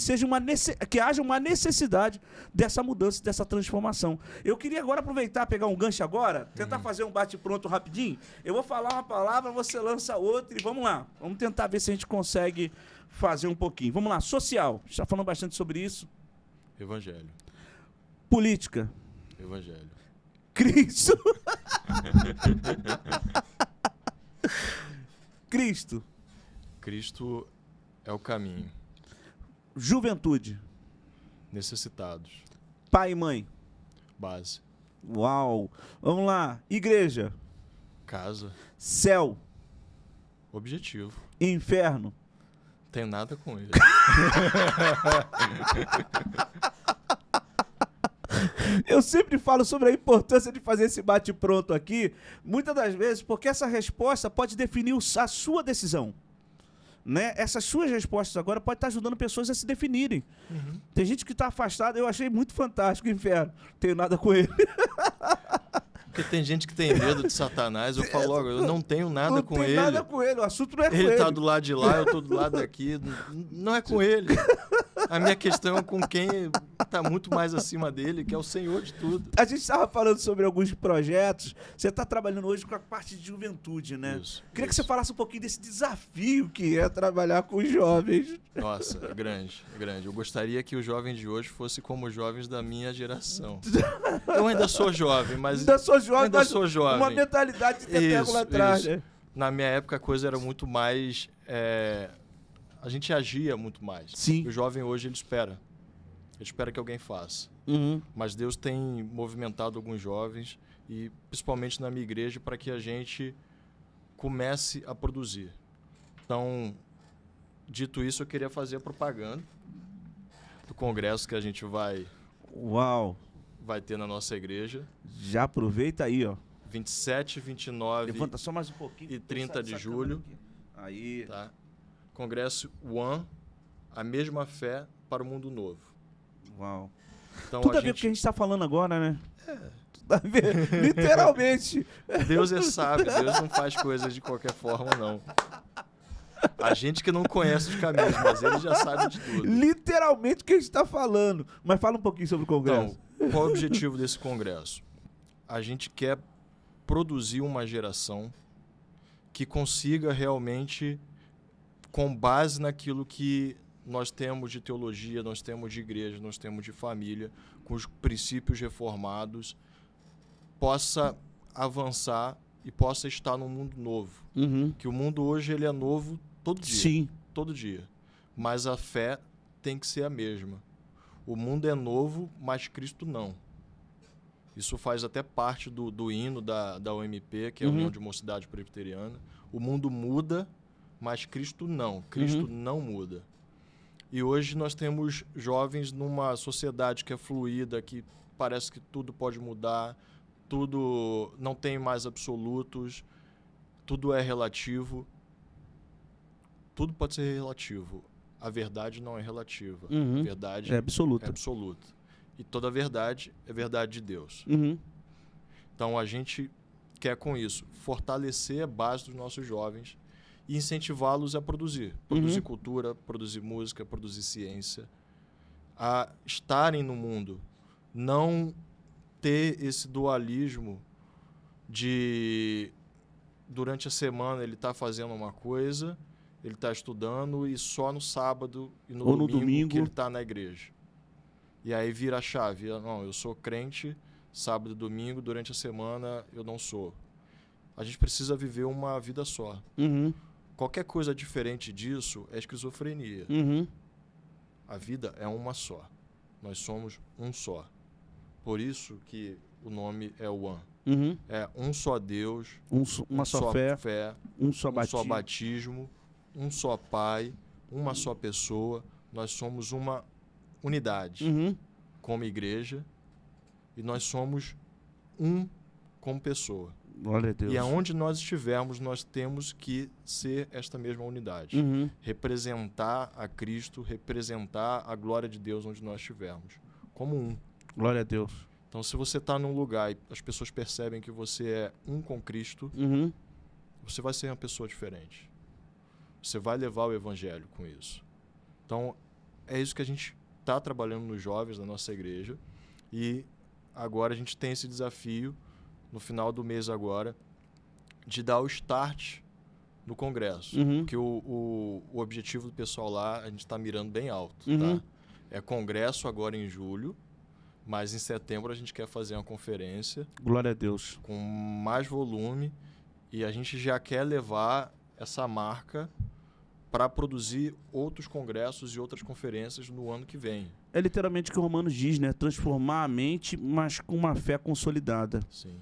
haja uma necessidade dessa mudança, dessa transformação. Eu queria agora aproveitar, pegar um gancho agora, tentar fazer um bate-pronto rapidinho. Eu vou falar uma palavra, você lança outra e vamos lá. Vamos tentar ver se a gente consegue fazer um pouquinho. Vamos lá, social. A gente está falando bastante sobre isso. Evangelho. Política. Evangelho. Cristo. Cristo. Cristo é o caminho. Juventude. Necessitados. Pai e mãe. Base. Uau. Vamos lá. Igreja. Casa. Céu. Objetivo. Inferno. Tem nada com ele. Eu sempre falo sobre a importância de fazer esse bate-pronto aqui, muitas das vezes, porque essa resposta pode definir a sua decisão. Né? Essas suas respostas agora podem estar ajudando pessoas a se definirem. Tem gente que está afastada, eu achei muito fantástico o inferno. Não tenho nada com ele. Porque tem gente que tem medo de Satanás, eu falo logo, eu não tenho nada com ele. Não tem nada com ele, o assunto não é com ele. Ele tá do lado de lá, eu tô do lado daqui. Não é com ele. A minha questão é com quem tá muito mais acima dele, que é o Senhor de tudo. A gente estava falando sobre alguns projetos. Você está trabalhando hoje com a parte de juventude, né? Isso. Queria que você falasse um pouquinho desse desafio que é trabalhar com os jovens. Nossa, é grande, é grande. Eu gostaria que os jovens de hoje fossem como os jovens da minha geração. Eu ainda sou jovem, mas... Ainda sou jovem. Uma mentalidade de ter pego lá atrás, né? Na minha época a coisa era muito mais... A gente agia muito mais. Sim. O jovem hoje, ele espera. Ele espera que alguém faça. Mas Deus tem movimentado alguns jovens, e principalmente na minha igreja, para que a gente comece a produzir. Então, dito isso, eu queria fazer a propaganda do congresso que a gente vai ter na nossa igreja. Já aproveita aí, ó. 27, 29 Levanta só mais um pouquinho, e 30 de julho. Aí. Tá? Congresso One, a mesma fé para o mundo novo. Uau. Então, Tudo a ver com o que a gente está falando agora, né? Tudo a ver. Literalmente. Deus é sábio, Deus não faz coisas de qualquer forma, não. A gente que não conhece os caminhos, mas ele já sabe de tudo. Literalmente o que a gente está falando. Mas fala um pouquinho sobre o congresso. Então, qual é o objetivo desse congresso? A gente quer produzir uma geração que consiga realmente, com base naquilo que nós temos de teologia, nós temos de igreja, nós temos de família, com os princípios reformados, possa avançar e possa estar num mundo novo. Que o mundo hoje ele é novo todo dia. Sim. Todo dia. Mas a fé tem que ser a mesma. O mundo é novo, mas Cristo não. Isso faz até parte do hino da UMP, que é a União de Mocidade Presbiteriana. O mundo muda, mas Cristo não. Cristo não muda. E hoje nós temos jovens numa sociedade que é fluida, que parece que tudo pode mudar, tudo não tem mais absolutos, tudo é relativo. Tudo pode ser relativo. A verdade não é relativa. A verdade é absoluta. É absoluta. E toda a verdade é verdade de Deus. Então a gente quer com isso? Fortalecer a base dos nossos jovens e incentivá-los a produzir. Produzir cultura, produzir música, produzir ciência. A estarem no mundo. Não ter esse dualismo de, durante a semana, ele está fazendo uma coisa, ele está estudando, e só no sábado e no domingo que ele está na igreja. E aí vira a chave. Não, eu sou crente, sábado e domingo, durante a semana eu não sou. A gente precisa viver uma vida só. Qualquer coisa diferente disso é esquizofrenia. A vida é uma só. Nós somos um só. Por isso que o nome é One. É um só Deus, uma só fé, um só batismo, um só Pai, uma só pessoa. Nós somos uma unidade como igreja, e nós somos um como pessoa. Glória a Deus. E aonde nós estivermos, nós temos que ser esta mesma unidade. Representar a Cristo, representar a glória de Deus onde nós estivermos. Como um. Glória a Deus. Então, se você está num lugar e as pessoas percebem que você é um com Cristo, você vai ser uma pessoa diferente. Você vai levar o evangelho com isso. Então, é isso que a gente está trabalhando nos jovens da nossa igreja. E agora a gente tem esse desafio, no final do mês agora, de dar o start no congresso. Porque o objetivo do pessoal lá, a gente está mirando bem alto. Tá? É congresso agora em julho, mas em setembro a gente quer fazer uma conferência. Glória a Deus. Com mais volume, e a gente já quer levar essa marca para produzir outros congressos e outras conferências no ano que vem. É literalmente o que o Romanos diz, né? Transformar a mente, mas com uma fé consolidada. Sim.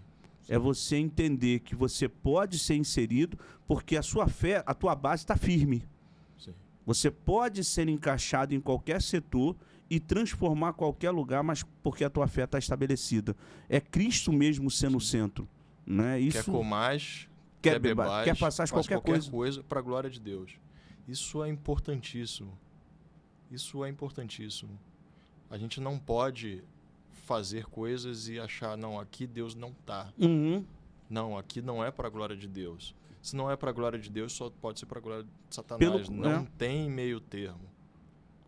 É você entender que você pode ser inserido porque a sua fé, a tua base está firme. Sim. Você pode ser encaixado em qualquer setor e transformar qualquer lugar, mas porque a tua fé está estabelecida. É Cristo mesmo sendo o centro. Né? Isso... Quer comais, quer bebais, quer passar qualquer coisa para a glória de Deus. Isso é importantíssimo. Isso é importantíssimo. A gente não pode fazer coisas e achar, não, aqui Deus não está. Não, aqui não é para a glória de Deus. Se não é para a glória de Deus, só pode ser para a glória de Satanás. Não tem meio termo.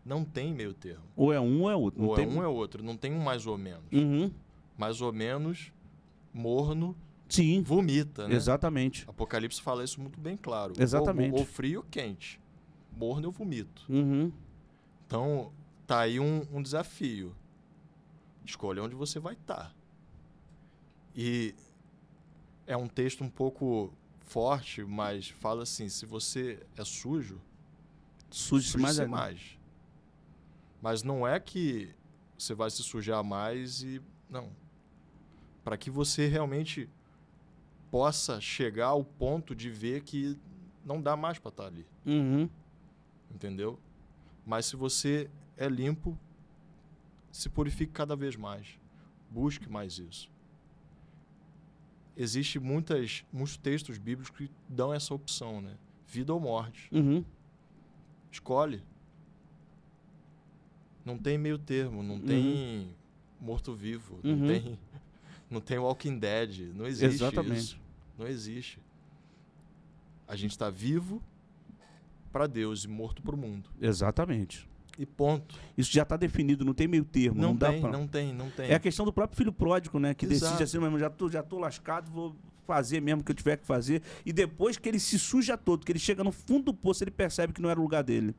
Não tem meio termo. Ou é um ou é outro. Ou é um ou é outro. Não tem um mais ou menos. Mais ou menos, morno, sim, vomita, né? Exatamente. Apocalipse fala isso muito bem claro. Exatamente. Ou frio ou quente. Morno eu vomito. Então, tá aí um desafio. Escolha onde você vai estar. E é um texto um pouco forte, mas fala assim, se você é sujo, suje-se mais. Mas não é que você vai se sujar mais e... Não. Para que você realmente possa chegar ao ponto de ver que não dá mais para estar ali. Entendeu? Mas se você é limpo, se purifique cada vez mais. Busque mais isso. Existem muitos textos bíblicos que dão essa opção, né? Vida ou morte. Escolhe. Não tem meio termo, não tem morto-vivo, não tem Walking Dead. Não existe isso. Não existe. A gente está vivo para Deus e morto para o mundo. Exatamente. E ponto. Isso já está definido, não tem meio termo. Não tem. É a questão do próprio filho pródigo, né? Que decide assim, mas já tô lascado, vou fazer mesmo o que eu tiver que fazer. E depois que ele se suja todo, que ele chega no fundo do poço, ele percebe que não era o lugar dele.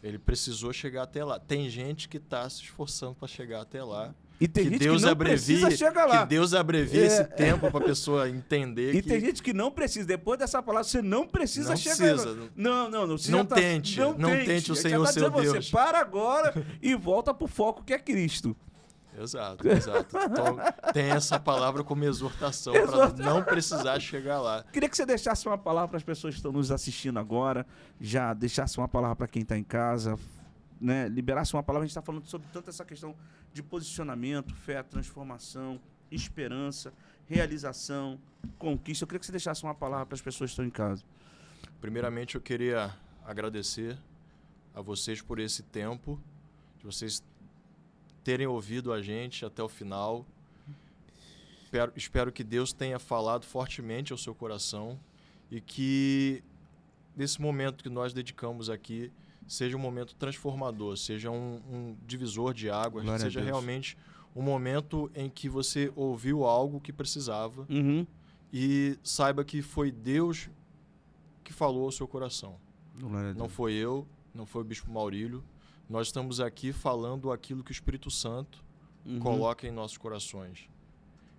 Ele precisou chegar até lá. Tem gente que está se esforçando para chegar até lá. E tem gente que não precisa chegar lá. Que Deus abrevie esse tempo para a pessoa entender. E tem gente que não precisa. Depois dessa palavra, você não precisa chegar lá. Não. Não tente o Senhor seu Deus. Você para agora e volta para o foco que é Cristo. Exato. Então, tem essa palavra como exortação para não precisar chegar lá. Queria que você deixasse uma palavra para as pessoas que estão nos assistindo agora, já deixasse uma palavra para quem está em casa, né? Liberasse uma palavra. A gente está falando sobre tanto essa questão de posicionamento, fé, transformação, esperança, realização, conquista. Eu queria que você deixasse uma palavra para as pessoas que estão em casa. Primeiramente, eu queria agradecer a vocês por esse tempo, de vocês terem ouvido a gente até o final. Espero que Deus tenha falado fortemente ao seu coração e que nesse momento que nós dedicamos aqui seja um momento transformador, seja um divisor de águas, Glória seja a Deus. realmente um momento em que você ouviu algo que precisava Uhum. e saiba que foi Deus que falou ao seu coração. Glória a Deus. Não foi eu, não foi o Bispo Maurílio. Nós estamos aqui falando aquilo que o Espírito Santo coloca em nossos corações.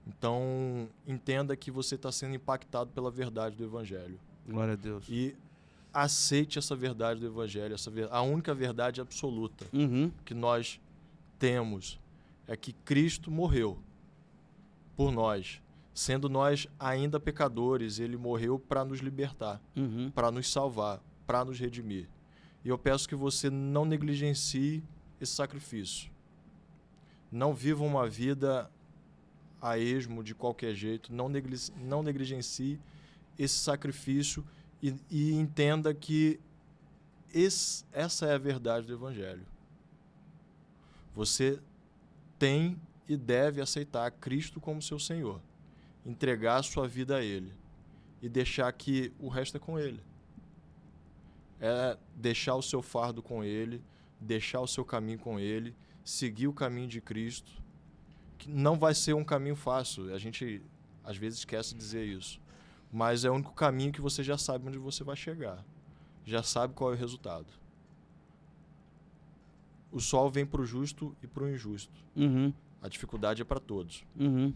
Então, entenda que você está sendo impactado pela verdade do Evangelho. Glória a Deus. E aceite essa verdade do Evangelho, a única verdade absoluta Uhum. que nós temos é que Cristo morreu por nós. Sendo nós ainda pecadores, Ele morreu para nos libertar, Uhum. para nos salvar, para nos redimir. E eu peço que você não negligencie esse sacrifício. Não viva uma vida a esmo de qualquer jeito, não negligencie esse sacrifício e entenda que essa é a verdade do Evangelho. Você tem e deve aceitar Cristo como seu Senhor, entregar a sua vida a Ele e deixar que o resto é com Ele. É deixar o seu fardo com Ele, deixar o seu caminho com Ele, seguir o caminho de Cristo, que não vai ser um caminho fácil. A gente, às vezes, esquece de dizer isso. Mas é o único caminho que você já sabe onde você vai chegar. Já sabe qual é o resultado. O sol vem para o justo e para o injusto. Uhum. A dificuldade é para todos. Uhum.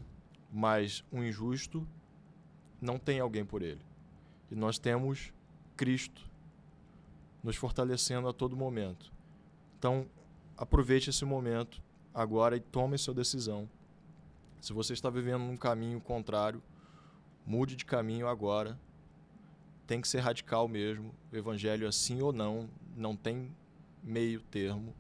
Mas o injusto não tem alguém por ele. E nós temos Cristo nos fortalecendo a todo momento. Então, aproveite esse momento agora e tome sua decisão. Se você está vivendo num caminho contrário, mude de caminho agora. Tem que ser radical mesmo. O Evangelho é sim ou não, não tem meio termo.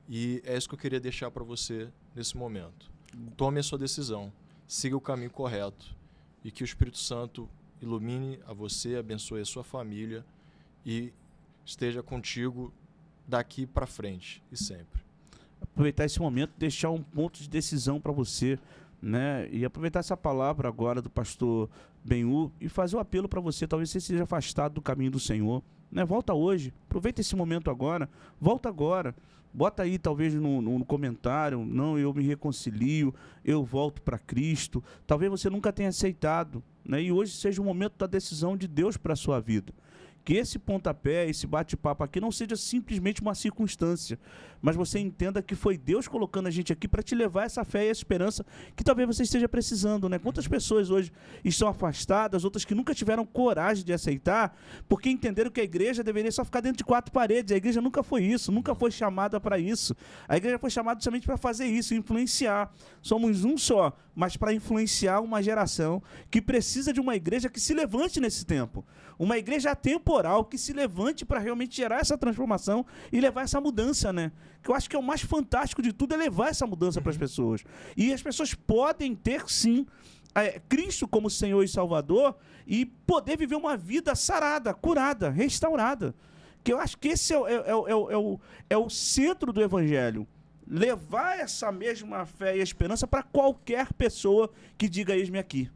E é isso que eu queria deixar para você nesse momento. Tome a sua decisão, siga o caminho correto e que o Espírito Santo ilumine a você, abençoe a sua família e esteja contigo daqui para frente e sempre. Aproveitar esse momento, deixar um ponto de decisão para você, né? E aproveitar essa palavra agora do pastor Benhu e fazer um apelo para você. Talvez você seja afastado do caminho do Senhor, né? Volta hoje, aproveita esse momento agora, volta agora. Bota aí, talvez, no comentário, não, eu me reconcilio, eu volto para Cristo. Talvez você nunca tenha aceitado, né? E hoje seja o momento da decisão de Deus para a sua vida. Que esse pontapé, esse bate-papo aqui não seja simplesmente uma circunstância, mas você entenda que foi Deus colocando a gente aqui para te levar essa fé e essa esperança que talvez você esteja precisando, né? Quantas pessoas hoje estão afastadas, outras que nunca tiveram coragem de aceitar, porque entenderam que a igreja deveria só ficar dentro de quatro paredes. A igreja nunca foi isso, nunca foi chamada para isso. A igreja foi chamada somente para fazer isso, influenciar. Somos um só, mas para influenciar uma geração que precisa de uma igreja que se levante nesse tempo. Uma igreja atemporal que se levante para realmente gerar essa transformação e levar essa mudança, né? Que eu acho que é o mais fantástico de tudo, é levar essa mudança para as pessoas. E as pessoas podem ter, sim, Cristo como Senhor e Salvador e poder viver uma vida sarada, curada, restaurada. Que eu acho que esse é o centro do Evangelho. Levar essa mesma fé e esperança para qualquer pessoa que diga eis-me aqui.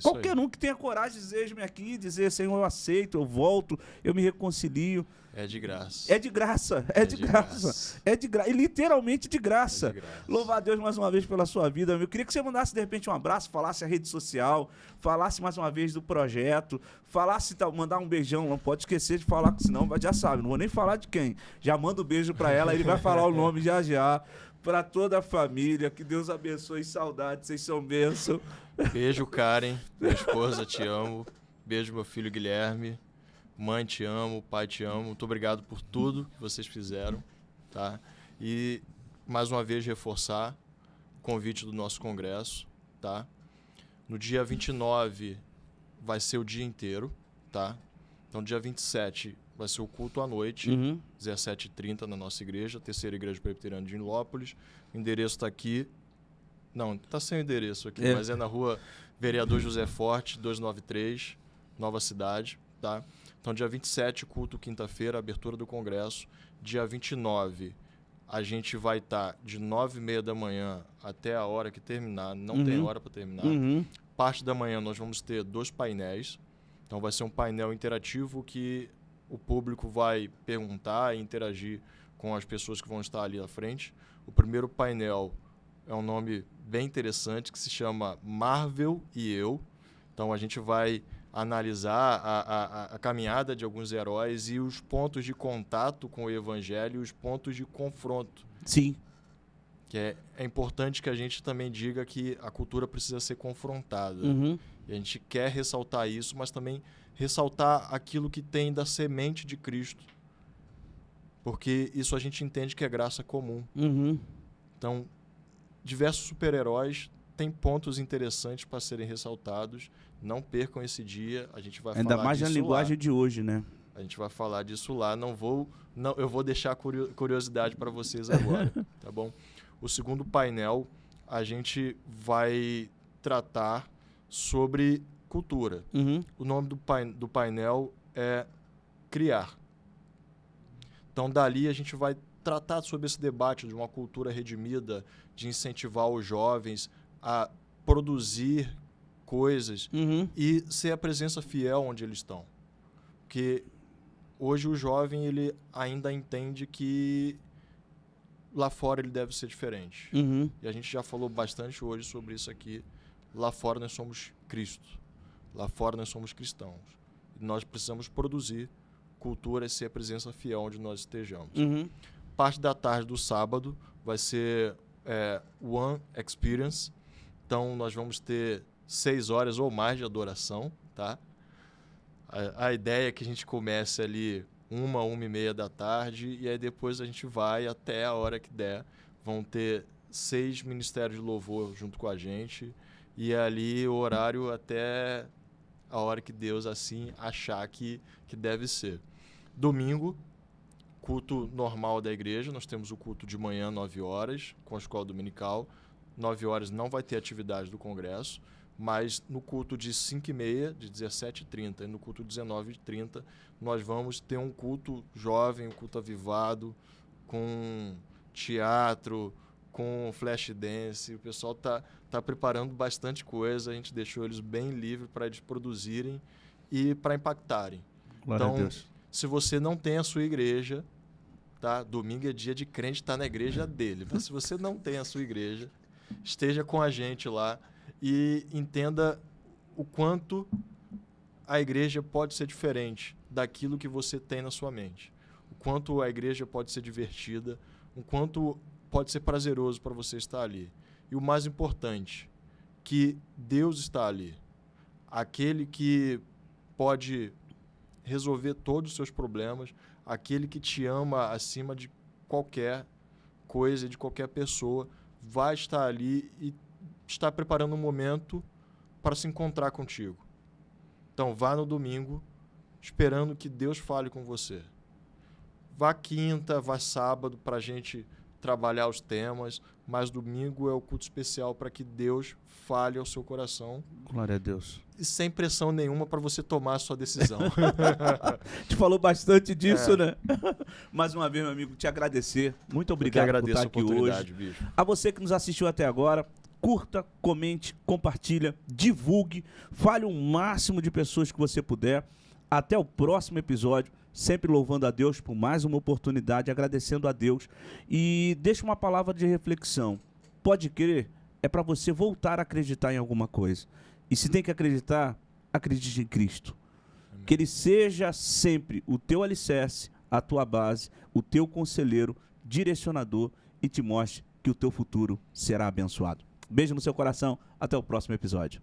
Qualquer um que tenha coragem de dizer eis-me aqui, dizer, Senhor, eu aceito, eu volto, eu me reconcilio. É de graça. É de graça, é de graça. É de graça, e literalmente de graça. É de graça. Louvar a Deus mais uma vez pela sua vida. Eu queria que você mandasse, de repente, um abraço, falasse a rede social, falasse mais uma vez do projeto, falasse, mandar um beijão, não pode esquecer de falar, senão já sabe, não vou nem falar de quem. Já manda um beijo pra ela, ele vai falar o nome já já. Para toda a família, que Deus abençoe, saudades, vocês são bênção. Beijo, Karen, minha esposa, te amo. Beijo, meu filho Guilherme. Mãe, te amo, pai, te amo. Muito obrigado por tudo que vocês fizeram, tá? E, mais uma vez, reforçar o convite do nosso congresso, tá? No dia 29 vai ser o dia inteiro, tá? Então, dia 27 vai ser o culto à noite, 17h30 na nossa igreja, terceira igreja presbiteriana de Nilópolis. O endereço está aqui. Não, está sem o endereço aqui, mas é na rua Vereador José Forte, 293, Nova Cidade, tá? Então, dia 27, culto quinta-feira, abertura do congresso. Dia 29, a gente vai estar de 9h30 da manhã até a hora que terminar. Não tem hora para terminar. Parte da manhã nós vamos ter 2 painéis. Então vai ser um painel interativo que o público vai perguntar e interagir com as pessoas que vão estar ali à frente. O primeiro painel é um nome bem interessante que se chama Marvel e Eu. Então a gente vai analisar a caminhada de alguns heróis e os pontos de contato com o evangelho e os pontos de confronto. Sim. Que é importante que a gente também diga que a cultura precisa ser confrontada. E a gente quer ressaltar isso, mas também ressaltar aquilo que tem da semente de Cristo. Porque isso a gente entende que é graça comum. Então, diversos super-heróis têm pontos interessantes para serem ressaltados. Não percam esse dia, a gente vai falar disso lá. Ainda mais na linguagem de hoje, né? A gente vai falar disso lá. Eu vou deixar curiosidade para vocês agora, tá bom? O segundo painel, a gente vai tratar sobre cultura. O nome do painel é Criar. Então, dali a gente vai tratar sobre esse debate de uma cultura redimida, de incentivar os jovens a produzir coisas e ser a presença fiel onde eles estão. Porque hoje o jovem ele ainda entende que lá fora ele deve ser diferente. E a gente já falou bastante hoje sobre isso aqui. Lá fora nós somos Cristo. Lá fora nós somos cristãos. E nós precisamos produzir cultura e ser a presença fiel onde nós estejamos. Parte da tarde do sábado vai ser One Experience. Então nós vamos ter 6 horas ou mais de adoração, tá? A ideia é que a gente comece ali 1h30 da tarde e aí depois a gente vai até a hora que der. Vão ter 6 ministérios de louvor junto com a gente e ali o horário até a hora que Deus assim achar que deve ser. Domingo, culto normal da igreja. Nós temos o culto de manhã, 9 horas, com a escola dominical. 9 horas não vai ter atividade do congresso, mas no culto de 5h30, de 17h30 e no culto de 19h30, nós vamos ter um culto jovem, um culto avivado, com teatro, com flash dance. O pessoal tá preparando bastante coisa, a gente deixou eles bem livres para eles produzirem e para impactarem. Glória então, a Deus. Se você não tem a sua igreja, tá? Domingo é dia de crente, tá na igreja dele. Mas se você não tem a sua igreja, esteja com a gente lá e entenda o quanto a igreja pode ser diferente daquilo que você tem na sua mente. O quanto a igreja pode ser divertida, o quanto pode ser prazeroso para você estar ali. E o mais importante, que Deus está ali. Aquele que pode resolver todos os seus problemas, aquele que te ama acima de qualquer coisa, de qualquer pessoa, vai estar ali e está preparando um momento para se encontrar contigo. Então, vá no domingo, esperando que Deus fale com você. Vá quinta, vá sábado, para a gente trabalhar os temas, mas domingo é o culto especial para que Deus fale ao seu coração. Glória a Deus. E sem pressão nenhuma para você tomar a sua decisão. Te falou bastante disso, né? Mais uma vez, meu amigo, te agradecer. Muito obrigado por estar aqui hoje. Bicho. A você que nos assistiu até agora, curta, comente, compartilha, divulgue, fale o máximo de pessoas que você puder. Até o próximo episódio, sempre louvando a Deus por mais uma oportunidade, agradecendo a Deus. E deixa uma palavra de reflexão. Pode crer, é para você voltar a acreditar em alguma coisa. E se tem que acreditar, acredite em Cristo. Amém. Que Ele seja sempre o teu alicerce, a tua base, o teu conselheiro, direcionador e te mostre que o teu futuro será abençoado. Beijo no seu coração, até o próximo episódio.